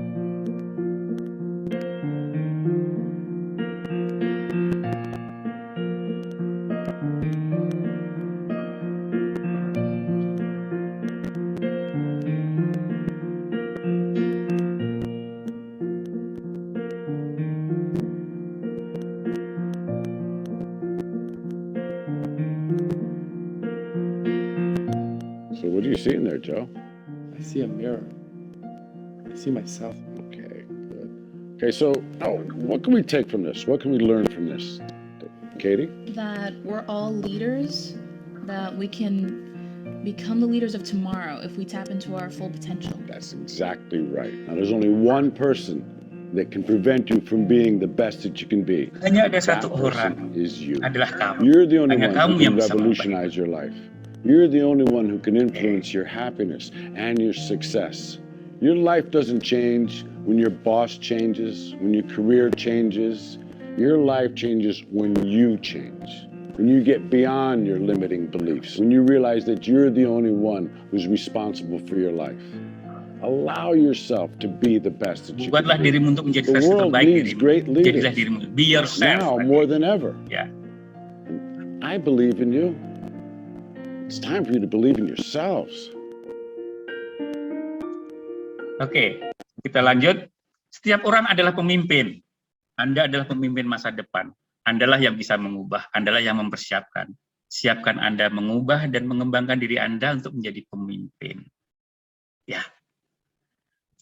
Speaker 10: Joe?
Speaker 11: I see a mirror. I see myself.
Speaker 10: Okay, good. Okay, so what can we take from this? What can we learn from this? Katie?
Speaker 13: That we're all leaders, that we can become the leaders of tomorrow if we tap into our full potential.
Speaker 10: That's exactly right. Now, there's only one person that can prevent you from being the best that you can be.
Speaker 2: Hanya ada
Speaker 10: That
Speaker 2: satu orang,
Speaker 10: person is you.
Speaker 2: adalah kamu.
Speaker 10: You're the only
Speaker 2: Hanya
Speaker 10: one
Speaker 2: kamu
Speaker 10: who can
Speaker 2: yang bisa
Speaker 10: revolutionize your life. You're the only one who can influence your happiness and your success. Your life doesn't change when your boss changes, when your career changes. Your life changes when you change. When you get beyond your limiting beliefs, when you realize that you're the only one who's responsible for your life. Allow yourself to be the best that you can
Speaker 2: Buatlah
Speaker 10: be.
Speaker 2: dirimu untuk menjadi
Speaker 10: The
Speaker 2: versi
Speaker 10: world
Speaker 2: terbaik
Speaker 10: needs
Speaker 2: dirimu.
Speaker 10: great
Speaker 2: Jadilah
Speaker 10: leaders
Speaker 2: dirimu. Be yourself.
Speaker 10: now more than ever.
Speaker 2: Ya.
Speaker 10: I believe in you. It's time for you to believe in yourselves.
Speaker 2: Oke, kita lanjut. Setiap orang adalah pemimpin. Anda adalah pemimpin masa depan. Andalah yang bisa mengubah, Andalah yang mempersiapkan. Siapkan Anda mengubah dan mengembangkan diri Anda untuk menjadi pemimpin. Ya,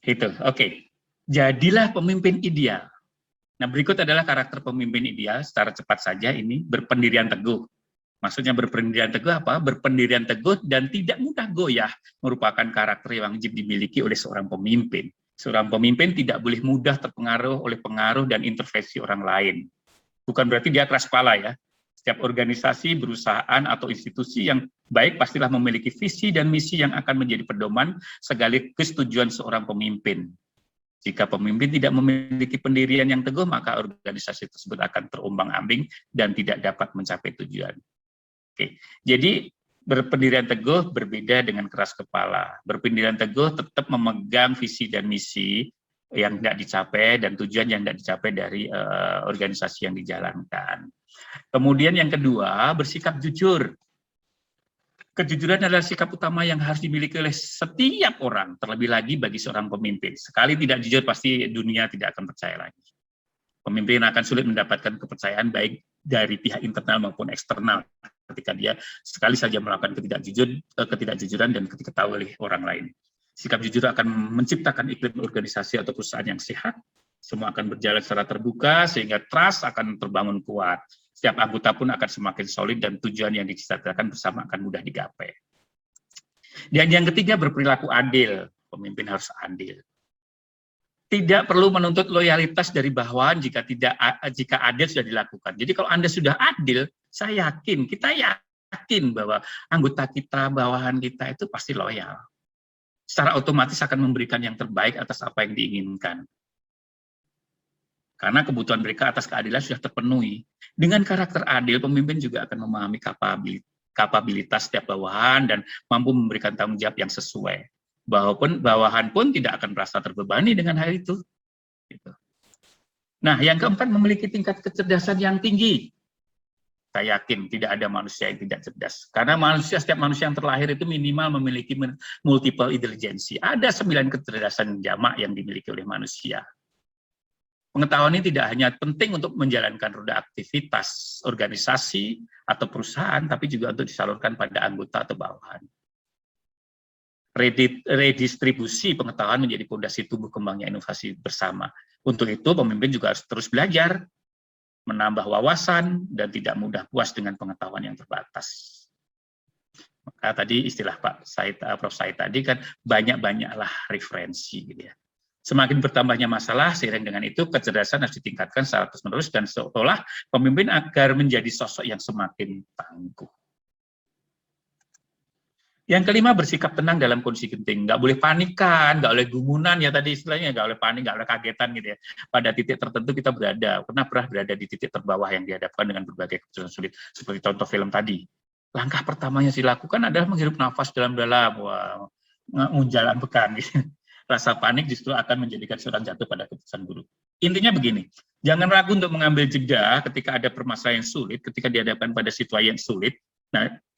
Speaker 2: itu. Oke. Jadilah pemimpin ideal. Nah, berikut adalah karakter pemimpin ideal. Secara cepat saja ini, berpendirian teguh. Maksudnya berpendirian teguh apa? Berpendirian teguh dan tidak mudah goyah merupakan karakter yang wajib dimiliki oleh seorang pemimpin. Seorang pemimpin tidak boleh mudah terpengaruh oleh pengaruh dan intervensi orang lain. Bukan berarti dia keras kepala ya. Setiap organisasi, perusahaan, atau institusi yang baik pastilah memiliki visi dan misi yang akan menjadi pedoman sekaligus tujuan seorang pemimpin. Jika pemimpin tidak memiliki pendirian yang teguh, maka organisasi tersebut akan terombang-ambing dan tidak dapat mencapai tujuan. Oke, jadi berpendirian teguh berbeda dengan keras kepala. Berpendirian teguh tetap memegang visi dan misi yang tidak dicapai dan tujuan yang tidak dicapai dari organisasi yang dijalankan. Kemudian yang kedua, bersikap jujur. Kejujuran adalah sikap utama yang harus dimiliki oleh setiap orang, terlebih lagi bagi seorang pemimpin. Sekali tidak jujur, pasti dunia tidak akan percaya lagi. Pemimpin akan sulit mendapatkan kepercayaan baik dari pihak internal maupun eksternal ketika dia sekali saja melakukan ketidakjujuran dan diketahui oleh orang lain. Sikap jujur akan menciptakan iklim organisasi atau perusahaan yang sehat. Semua akan berjalan secara terbuka sehingga trust akan terbangun kuat. Setiap anggota pun akan semakin solid dan tujuan yang diciptakan bersama akan mudah digapai. Dan yang ketiga, berperilaku adil. Pemimpin harus adil. Tidak perlu menuntut loyalitas dari bawahan jika adil sudah dilakukan. Jadi kalau Anda sudah adil, kita yakin bahwa anggota kita, bawahan kita itu pasti loyal. Secara otomatis akan memberikan yang terbaik atas apa yang diinginkan. Karena kebutuhan mereka atas keadilan sudah terpenuhi. Dengan karakter adil, pemimpin juga akan memahami kapabilitas setiap bawahan dan mampu memberikan tanggung jawab yang sesuai. Bawahan pun tidak akan merasa terbebani dengan hal itu. Nah, yang keempat, memiliki tingkat kecerdasan yang tinggi. Saya yakin tidak ada manusia yang tidak cerdas. Karena setiap manusia yang terlahir itu minimal memiliki multiple intelligensi. Ada 9 kecerdasan jamak yang dimiliki oleh manusia. Pengetahuan ini tidak hanya penting untuk menjalankan roda aktivitas organisasi atau perusahaan, tapi juga untuk disalurkan pada anggota atau bawahan. Redistribusi pengetahuan menjadi fondasi tumbuh kembangnya inovasi bersama. Untuk itu, pemimpin juga harus terus belajar, menambah wawasan, dan tidak mudah puas dengan pengetahuan yang terbatas. Maka tadi istilah Prof. Said tadi kan banyak-banyaklah referensi gitu ya. Semakin bertambahnya masalah, seiring dengan itu kecerdasan harus ditingkatkan secara terus-menerus dan seolah pemimpin agar menjadi sosok yang semakin tangguh. Yang kelima, bersikap tenang dalam kondisi genting. Nggak boleh panikan, nggak boleh gumunan ya tadi istilahnya, nggak boleh panik, nggak boleh kagetan gitu ya. Pada titik tertentu kita pernah berada di titik terbawah yang dihadapkan dengan berbagai keputusan sulit. Seperti contoh film tadi. Langkah pertamanya dilakukan adalah menghirup nafas dalam-dalam, jalan pekan gitu. Rasa panik justru akan menjadikan seorang jatuh pada keputusan buruk. Intinya begini, jangan ragu untuk mengambil jeda ketika ada permasalahan yang sulit, ketika dihadapkan pada situasi yang sulit,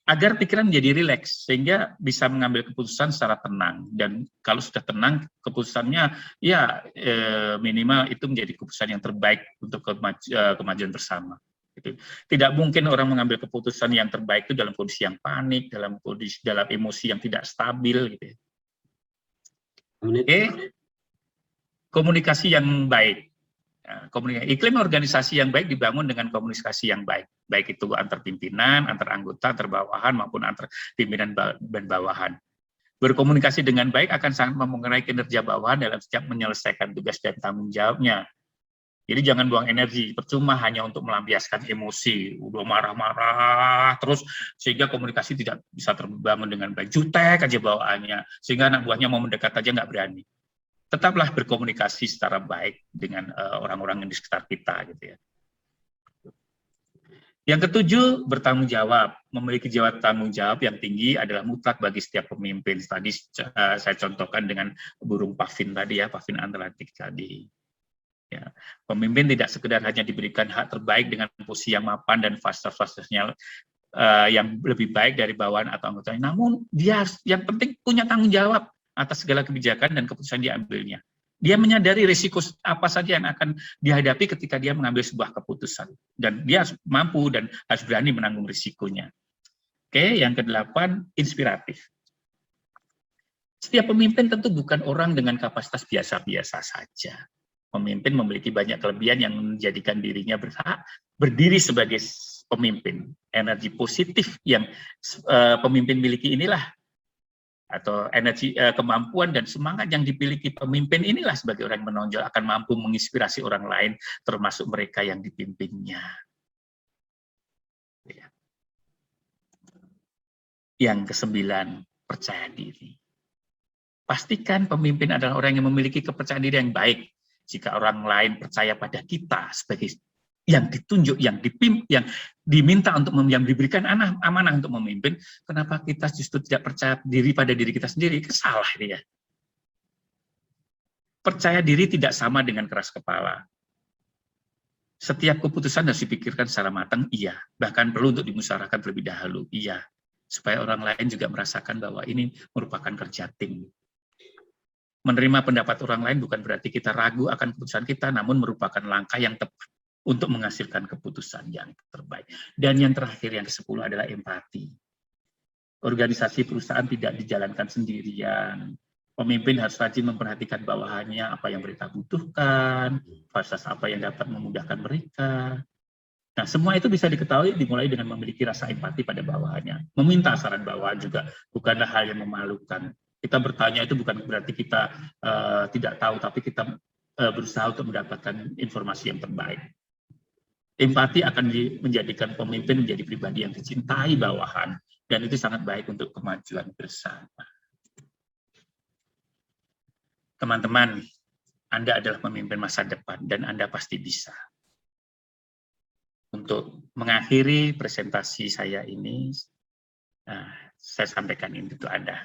Speaker 2: agar pikiran menjadi rileks, sehingga bisa mengambil keputusan secara tenang. Dan kalau sudah tenang, keputusannya ya minimal itu menjadi keputusan yang terbaik untuk kemajuan bersama. Gitu. Tidak mungkin orang mengambil keputusan yang terbaik itu dalam kondisi yang panik, dalam emosi yang tidak stabil. Gitu. Oke, komunikasi yang baik. Iklim organisasi yang baik dibangun dengan komunikasi yang baik, baik itu antar pimpinan, antar anggota, antar bawahan maupun antar pimpinan dan bawahan. Berkomunikasi dengan baik akan sangat memengaruhi kinerja bawahan dalam setiap menyelesaikan tugas dan tanggung jawabnya. Jadi jangan buang energi, percuma hanya untuk melampiaskan emosi, udah marah-marah terus sehingga komunikasi tidak bisa terbangun dengan baik, jutek aja bawaannya, sehingga anak buahnya mau mendekat aja nggak berani. Tetaplah berkomunikasi secara baik dengan orang-orang yang di sekitar kita, gitu ya. Yang ketujuh, bertanggung jawab. Memiliki tanggung jawab yang tinggi adalah mutlak bagi setiap pemimpin. Tadi saya contohkan dengan burung pavin tadi ya, pavin Atlantik tadi. Ya, pemimpin tidak sekedar hanya diberikan hak terbaik dengan posisi yang mapan dan fase-fasenya yang lebih baik dari bawahan atau anggotanya, namun dia yang penting punya tanggung jawab atas segala kebijakan dan keputusan diambilnya. Dia menyadari risiko apa saja yang akan dihadapi ketika dia mengambil sebuah keputusan. Dan dia mampu dan harus berani menanggung risikonya. Oke, yang ke-8, inspiratif. Setiap pemimpin tentu bukan orang dengan kapasitas biasa-biasa saja. Pemimpin memiliki banyak kelebihan yang menjadikan dirinya berhak berdiri sebagai pemimpin. Energi positif yang pemimpin miliki inilah, atau energi, kemampuan dan semangat yang dimiliki pemimpin inilah sebagai orang yang menonjol akan mampu menginspirasi orang lain, termasuk mereka yang dipimpinnya. Yang ke-9, percaya diri. Pastikan pemimpin adalah orang yang memiliki kepercayaan diri yang baik. Jika orang lain percaya pada kita sebagai yang ditunjuk, yang diminta untuk yang diberikan amanah untuk memimpin, kenapa kita justru tidak percaya diri pada diri kita sendiri? Salah ini ya. Percaya diri tidak sama dengan keras kepala. Setiap keputusan harus dipikirkan secara matang, iya. Bahkan perlu untuk dimusyawarahkan terlebih dahulu, iya. Supaya orang lain juga merasakan bahwa ini merupakan kerja tim. Menerima pendapat orang lain bukan berarti kita ragu akan keputusan kita, namun merupakan langkah yang tepat untuk menghasilkan keputusan yang terbaik. Dan yang terakhir, yang ke-10 adalah empati. Organisasi perusahaan tidak dijalankan sendirian. Pemimpin harus rajin memperhatikan bawahannya, apa yang mereka butuhkan, fasilitas apa yang dapat memudahkan mereka. Nah, semua itu bisa diketahui dimulai dengan memiliki rasa empati pada bawahannya. Meminta saran bawahan juga bukanlah hal yang memalukan. Kita bertanya itu bukan berarti kita tidak tahu, tapi kita berusaha untuk mendapatkan informasi yang terbaik. Empati akan menjadikan pemimpin menjadi pribadi yang dicintai bawahan, dan itu sangat baik untuk kemajuan bersama. Teman-teman, Anda adalah pemimpin masa depan, dan Anda pasti bisa. Untuk mengakhiri presentasi saya ini, saya sampaikan ini untuk Anda.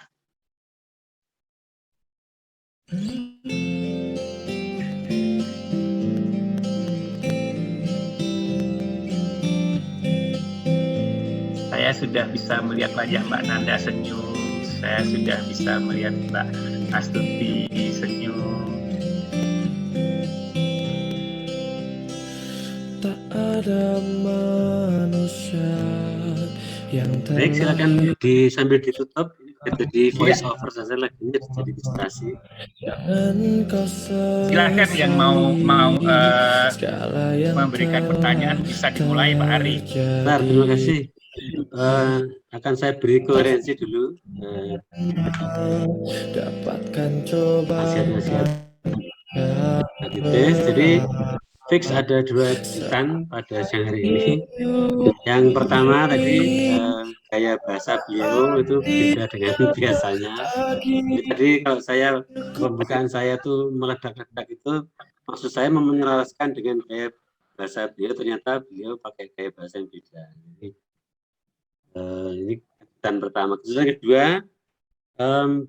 Speaker 2: Saya sudah bisa melihat wajah Mbak Nanda senyum, saya sudah bisa melihat Mbak Astuti senyum.
Speaker 12: Tak ada manusia yang
Speaker 3: baik, silakan sambil ditutup. Jadi voice over saja lagi, jadi distrasi.
Speaker 2: Silakan yang mau memberikan pertanyaan bisa dimulai, Pak Ari.
Speaker 3: Bentar, terima kasih. Akan saya beri koherensi dulu.
Speaker 12: Dapatkan coba.
Speaker 3: Jadi fix ada 2 cuitan pada siang hari ini. Yang pertama tadi gaya bahasa beliau itu beda dengan biasanya. Jadi kalau saya pembukaan saya tuh meledak-ledak itu, maksud saya menyelaraskan dengan gaya bahasa beliau, ternyata beliau pakai gaya bahasa yang beda. Jadi, ini cuitan pertama. Cuitan kedua,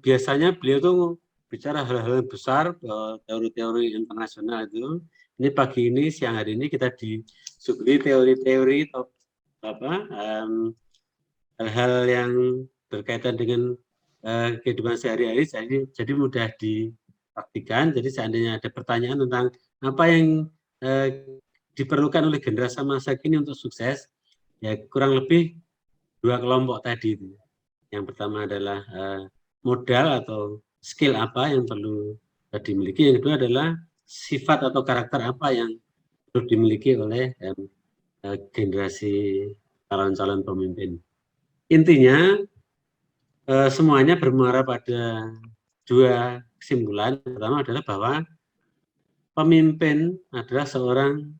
Speaker 3: biasanya beliau tuh bicara hal-hal besar, teori-teori internasional itu. Ini pagi ini, siang hari ini kita disuguhi teori-teori hal-hal yang berkaitan dengan kehidupan sehari-hari, jadi mudah dipraktikkan. Jadi seandainya ada pertanyaan tentang apa yang diperlukan oleh generasi masa kini untuk sukses, ya kurang lebih 2 kelompok tadi itu. Yang pertama adalah modal atau skill apa yang perlu dimiliki. Yang kedua adalah sifat atau karakter apa yang perlu dimiliki oleh generasi calon-calon pemimpin. Intinya semuanya bermuara pada 2 kesimpulan. Pertama adalah bahwa pemimpin adalah seorang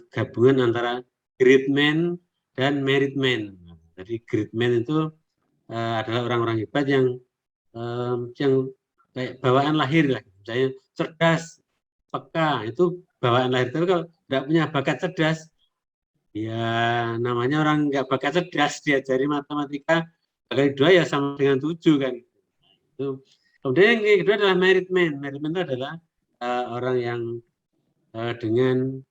Speaker 3: gabungan antara great man dan merit man. Jadi great man itu adalah orang-orang hebat yang kayak bawaan lahir lah, misalnya cerdas, peka, itu bawaan lahir. Tapi kalau tidak punya bakat cerdas, ya namanya orang nggak bakat cerdas, diajari matematika kali 2 ya sama dengan 7 kan. Itu. Kemudian yang kedua adalah merit man. Merit man itu adalah orang yang dengan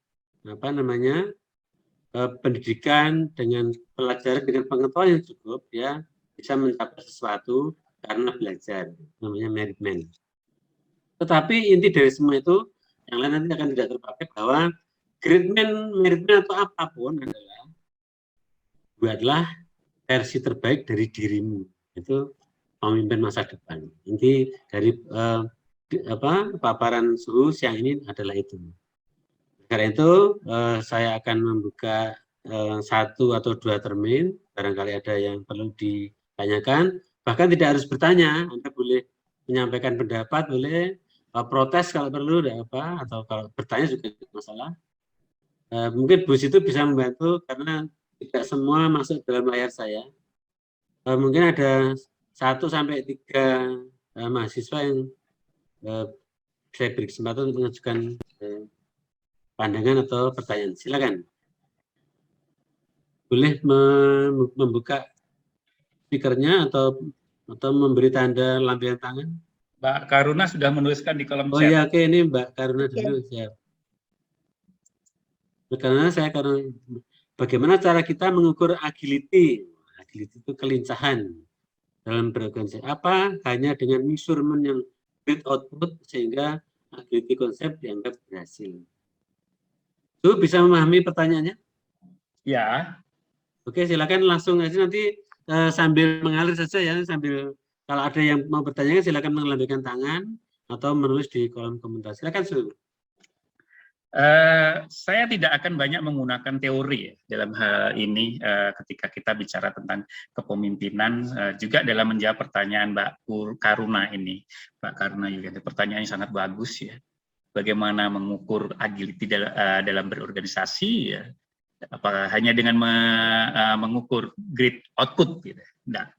Speaker 3: pendidikan, dengan pelajaran, dengan pengetahuan yang cukup, ya bisa mencapai sesuatu karena belajar, namanya merit man. Tetapi inti dari semua itu, yang lain nanti akan tidak terpakai, bahwa great man, merit man atau apapun adalah buatlah versi terbaik dari dirimu. Itu pemimpin masa depan. Inti dari paparan Suhu siang ini adalah itu. Karena itu saya akan membuka 1 atau 2 termin, barangkali ada yang perlu ditanyakan. Bahkan tidak harus bertanya, Anda boleh menyampaikan pendapat, boleh protes kalau perlu, atau kalau bertanya juga tidak masalah. Mungkin Bu Situ bisa membantu karena tidak semua masuk dalam layar saya. Mungkin ada 1 sampai 3 mahasiswa yang saya beri kesempatan untuk mengajukan pandangan atau pertanyaan. Silakan. Boleh membuka speakernya atau memberi tanda lambaian tangan.
Speaker 2: Mbak Karuna sudah menuliskan di kolom chat.
Speaker 3: Oh iya, oke, ini Mbak Karuna dulu. Siap. Karena bagaimana cara kita mengukur agility? Agility itu kelincahan dalam berorganisasi. Apa? Hanya dengan measurement yang great output sehingga agility konsep dianggap berhasil. Itu bisa memahami pertanyaannya?
Speaker 2: Ya.
Speaker 3: Oke, silakan langsung aja nanti sambil mengalir saja ya, sambil kalau ada yang mau bertanya silakan melambaikan tangan atau menulis di kolom komentar. Silakan, Su.
Speaker 2: Saya tidak akan banyak menggunakan teori ya, dalam hal ini ketika kita bicara tentang kepemimpinan, juga dalam menjawab pertanyaan Mbak Karuna ini. Mbak Karuna Yulianti, pertanyaannya sangat bagus ya. Bagaimana mengukur agility dalam berorganisasi ya? Apakah hanya dengan mengukur great output gitu? Nah,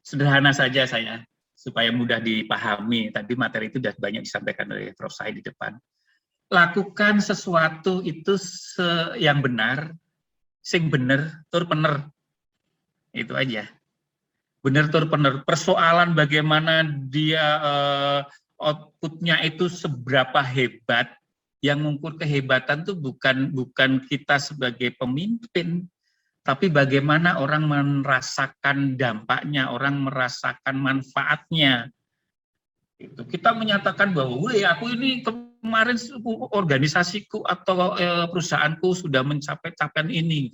Speaker 2: sederhana saja saya supaya mudah dipahami. Tadi materi itu sudah banyak disampaikan oleh Prof. Said di depan. Lakukan sesuatu itu yang benar, sing bener tur pener. Itu aja. Bener tur pener. Persoalan bagaimana dia outputnya itu seberapa hebat. Yang mengukur kehebatan itu bukan kita sebagai pemimpin, tapi bagaimana orang merasakan dampaknya, orang merasakan manfaatnya. Itu kita menyatakan bahwa, aku ini kemarin organisasiku atau perusahaanku sudah mencapai ini.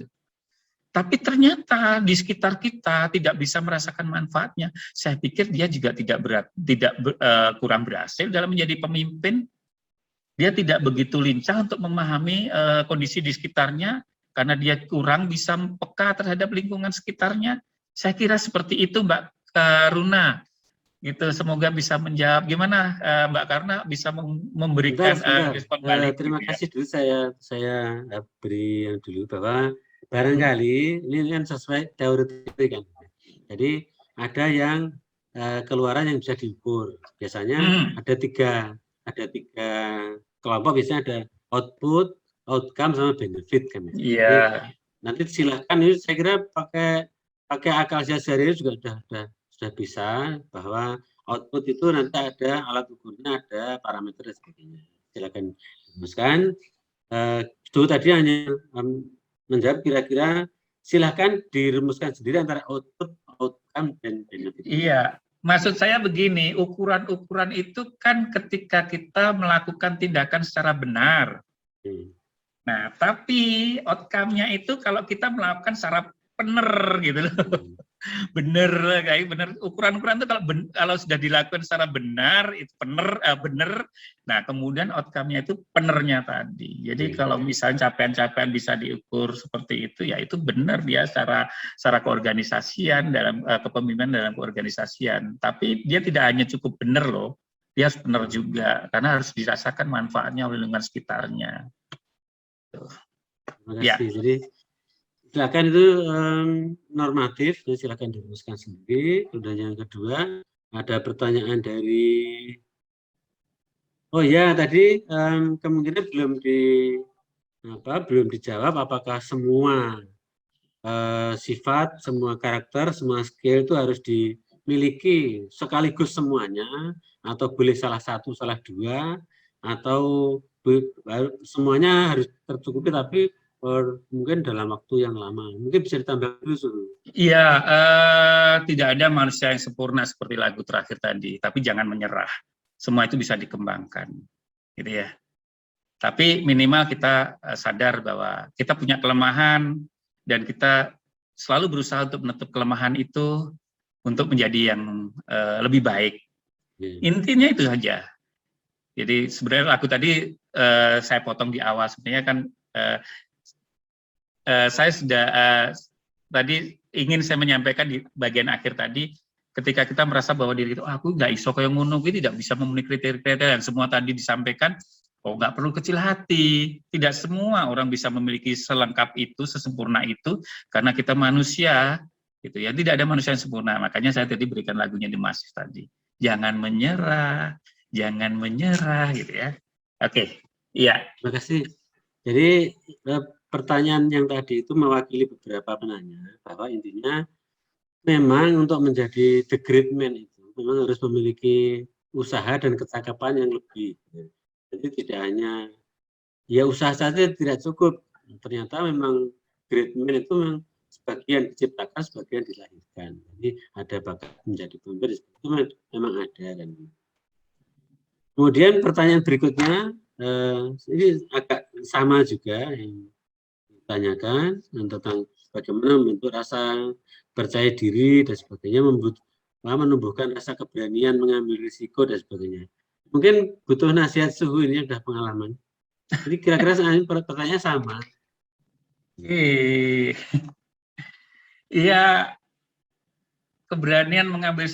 Speaker 2: Tapi ternyata di sekitar kita tidak bisa merasakan manfaatnya. Saya pikir dia juga kurang berhasil dalam menjadi pemimpin. Dia tidak begitu lincah untuk memahami kondisi di sekitarnya karena dia kurang bisa peka terhadap lingkungan sekitarnya. Saya kira seperti itu Mbak Karuna. Gitu, semoga bisa menjawab. Gimana Mbak Karuna bisa memberikan respon balik?
Speaker 3: Terima kasih dulu saya beri yang dulu bahwa barangkali ini kan sesuai teori kan. Jadi ada yang keluaran yang bisa diukur. Biasanya ada tiga kelompok, biasanya ada output, outcome sama benefit kan.
Speaker 2: Iya.
Speaker 3: Nanti silahkan, ini saya kira pakai akal sehari-hari juga sudah bisa, bahwa output itu nanti ada alat ukurnya, ada parameter dan sebagainya. Silakan rumuskan. Itu tadi hanya menjawab kira-kira, silahkan dirumuskan sendiri antara output, outcome dan benefit.
Speaker 2: Iya. Maksud saya begini, ukuran-ukuran itu kan ketika kita melakukan tindakan secara benar. Nah, tapi outcome-nya itu kalau kita melakukan secara benar gitu loh. Benar, kayak benar. Ukuran-ukuran itu kalau sudah dilakukan secara benar, itu benar. Nah, kemudian outcome-nya itu benernya tadi. Jadi kalau misalnya capaian-capaian bisa diukur seperti itu, ya itu benar dia secara keorganisasian dalam kepemimpinan dalam keorganisasian. Tapi dia tidak hanya cukup benar loh, dia harus benar juga karena harus dirasakan manfaatnya oleh lingkungan sekitarnya.
Speaker 3: Terima kasih. Jadi silakan itu normatif, silakan dirumuskan sendiri. Kemudian yang kedua ada pertanyaan dari, oh ya tadi kemungkinan belum dijawab apakah semua sifat, semua karakter, semua skill itu harus dimiliki sekaligus semuanya, atau boleh salah satu, salah dua, atau semuanya harus tercukupi tapi mungkin dalam waktu yang lama. Mungkin bisa ditambah dulu.
Speaker 2: Iya, tidak ada manusia yang sempurna seperti lagu terakhir tadi, tapi jangan menyerah. Semua itu bisa dikembangkan, gitu ya. Tapi minimal kita sadar bahwa kita punya kelemahan dan kita selalu berusaha untuk menutup kelemahan itu untuk menjadi yang lebih baik. Intinya itu saja. Jadi sebenarnya lagu tadi saya potong di awal, sebenarnya kan saya sudah tadi ingin saya menyampaikan di bagian akhir tadi, ketika kita merasa bahwa diri itu aku nggak iso kayak ngono, tidak bisa memenuhi kriteria dan semua tadi disampaikan, nggak perlu kecil hati. Tidak semua orang bisa memiliki selengkap itu, sesempurna itu, karena kita manusia, gitu ya. Tidak ada manusia yang sempurna. Makanya saya tadi berikan lagunya The Massive tadi. Jangan menyerah, gitu ya. Oke, iya.
Speaker 3: Terima kasih. Jadi pertanyaan yang tadi itu mewakili beberapa penanya, bahwa intinya memang untuk menjadi the great man itu memang harus memiliki usaha dan kecakapan yang lebih. Jadi tidak hanya ya usaha saja tidak cukup. Ternyata memang great man itu memang sebagian diciptakan, sebagian dilahirkan. Jadi ada bakat menjadi pemimpin itu memang ada kan. Kemudian pertanyaan berikutnya ini agak sama juga yang ditanyakan tentang bagaimana membentuk rasa percaya diri dan sebagainya, menumbuhkan rasa keberanian mengambil risiko dan sebagainya. Mungkin butuh nasihat Suhu, ini sudah pengalaman. Jadi kira-kira pertanyaan sama.
Speaker 2: Iya, keberanian mengambil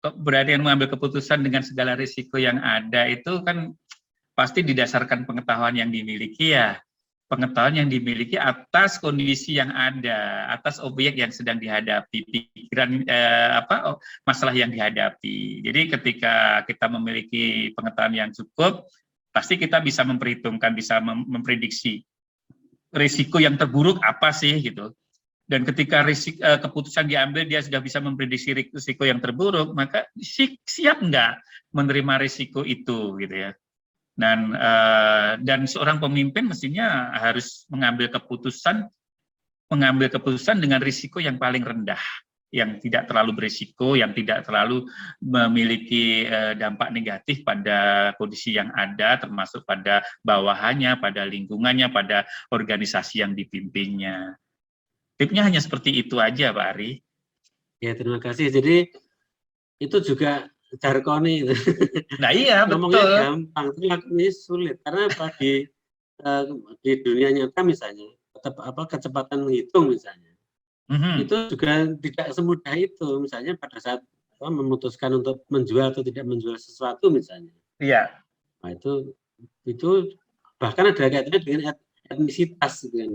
Speaker 2: keberanian mengambil keputusan dengan segala risiko yang ada itu kan pasti didasarkan pengetahuan yang dimiliki ya. Pengetahuan yang dimiliki atas kondisi yang ada, atas objek yang sedang dihadapi, pikiran masalah yang dihadapi. Jadi ketika kita memiliki pengetahuan yang cukup, pasti kita bisa memperhitungkan, bisa memprediksi risiko yang terburuk apa sih gitu. Dan ketika keputusan diambil dia sudah bisa memprediksi risiko yang terburuk, maka siap nggak menerima risiko itu gitu ya. Dan seorang pemimpin mestinya harus mengambil keputusan dengan risiko yang paling rendah, yang tidak terlalu berisiko, yang tidak terlalu memiliki dampak negatif pada kondisi yang ada, termasuk pada bawahannya, pada lingkungannya, pada organisasi yang dipimpinnya. Tipnya hanya seperti itu aja, Pak Ari.
Speaker 3: Ya, terima kasih. Jadi itu juga jargoni.
Speaker 2: Nah iya,
Speaker 3: ngomongnya
Speaker 2: betul.
Speaker 3: gampang, tapi lakunya sulit. Karena apa, di dunia nyata misalnya, kecepatan menghitung misalnya, itu juga tidak semudah itu. Misalnya pada saat memutuskan untuk menjual atau tidak menjual sesuatu misalnya.
Speaker 2: Iya.
Speaker 3: Nah, itu bahkan ada kaitannya dengan etnisitas gitu kan.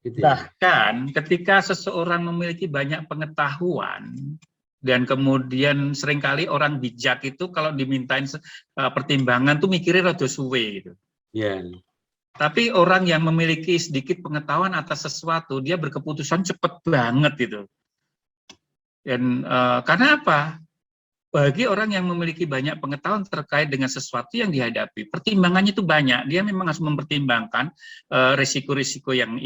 Speaker 3: Gitu ya.
Speaker 2: Bahkan ketika seseorang memiliki banyak pengetahuan, dan kemudian seringkali orang bijak itu kalau dimintain pertimbangan tuh mikirnya rada suwe gitu.
Speaker 3: Yeah.
Speaker 2: Tapi orang yang memiliki sedikit pengetahuan atas sesuatu, dia berkeputusan cepat banget gitu. Dan karena apa? Bagi orang yang memiliki banyak pengetahuan terkait dengan sesuatu yang dihadapi, pertimbangannya itu banyak. Dia memang harus mempertimbangkan risiko-risiko yang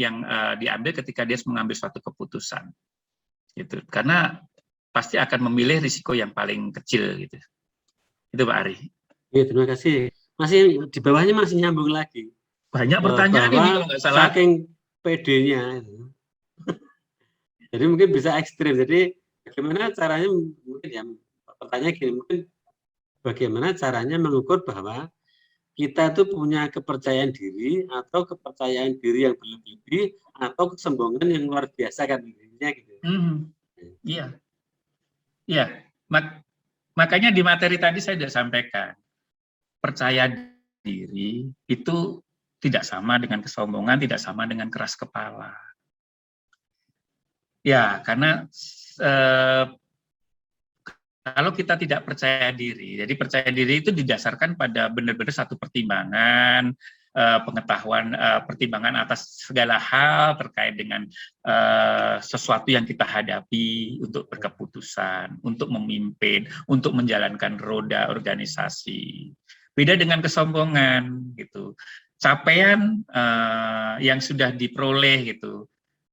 Speaker 2: diambil ketika dia mengambil suatu keputusan. Gitu. Karena pasti akan memilih risiko yang paling kecil gitu. Itu Pak Ari.
Speaker 3: Ya, terima kasih. masih di bawahnya masih nyambung lagi.
Speaker 2: Banyak pertanyaan ini
Speaker 3: Bahwa
Speaker 2: kalau nggak salah.
Speaker 3: saking PD-nya. Jadi mungkin bisa ekstrim. Jadi bagaimana caranya, mungkin ya pertanyaan gini, mungkin bagaimana caranya mengukur bahwa kita tuh punya kepercayaan diri atau kepercayaan diri yang berlebih atau kesombongan yang luar biasa kan intinya gitu.
Speaker 2: Iya. Iya. Makanya di materi tadi saya sudah sampaikan, percaya diri itu tidak sama dengan kesombongan, tidak sama dengan keras kepala. Ya, karena kalau kita tidak percaya diri, jadi percaya diri itu didasarkan pada benar-benar satu pertimbangan, pengetahuan, pertimbangan atas segala hal terkait dengan sesuatu yang kita hadapi untuk berkeputusan, untuk memimpin, untuk menjalankan roda organisasi. Beda dengan kesombongan, gitu. Capaian yang sudah diperoleh, gitu.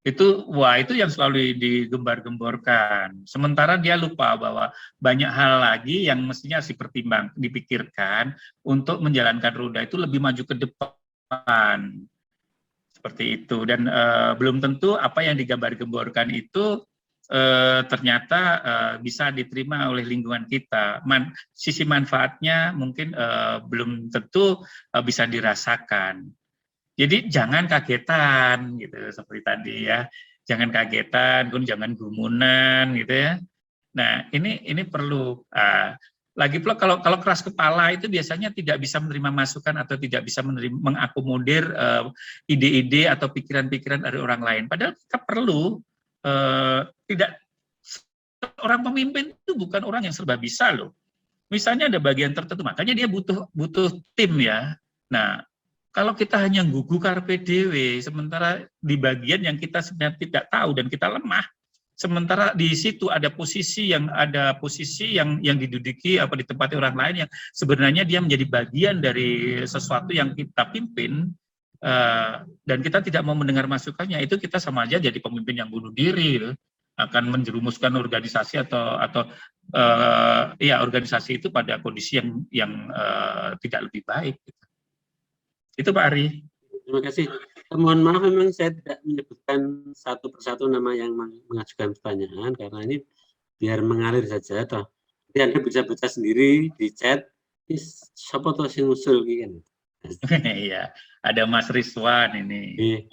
Speaker 2: Itu yang selalu digembar-gemborkan. Sementara dia lupa bahwa banyak hal lagi yang mestinya harus dipikirkan untuk menjalankan roda itu lebih maju ke depan. Seperti itu. Dan belum tentu apa yang digambar-gemborkan itu ternyata bisa diterima oleh lingkungan kita. Sisi manfaatnya mungkin belum tentu bisa dirasakan. Jadi jangan kagetan gitu seperti tadi ya, jangan kagetan, jangan gumunan gitu ya. Nah ini perlu. Lagi pula kalau keras kepala itu biasanya tidak bisa menerima masukan atau tidak bisa mengakomodir ide-ide atau pikiran-pikiran dari orang lain. Padahal kita perlu tidak, orang pemimpin itu bukan orang yang serba bisa loh. Misalnya ada bagian tertentu, makanya dia butuh tim ya. Nah, kalau kita hanya gugu karpe dewe, sementara di bagian yang kita sebenarnya tidak tahu dan kita lemah, sementara di situ ada posisi yang diduduki apa ditempati orang lain yang sebenarnya dia menjadi bagian dari sesuatu yang kita pimpin, dan kita tidak mau mendengar masukannya, itu kita sama aja jadi pemimpin yang bunuh diri, gitu. Akan menjerumuskan organisasi atau organisasi itu pada kondisi yang tidak lebih baik. Gitu. Itu Pak Ari.
Speaker 3: Terima kasih. Mohon maaf memang saya tidak menyebutkan satu persatu nama yang mengajukan pertanyaan karena ini biar mengalir saja toh. Jadi Anda bisa baca sendiri di chat. Siapa tuh sing usul kan?
Speaker 2: Iya, ada Mas Rizwan ini.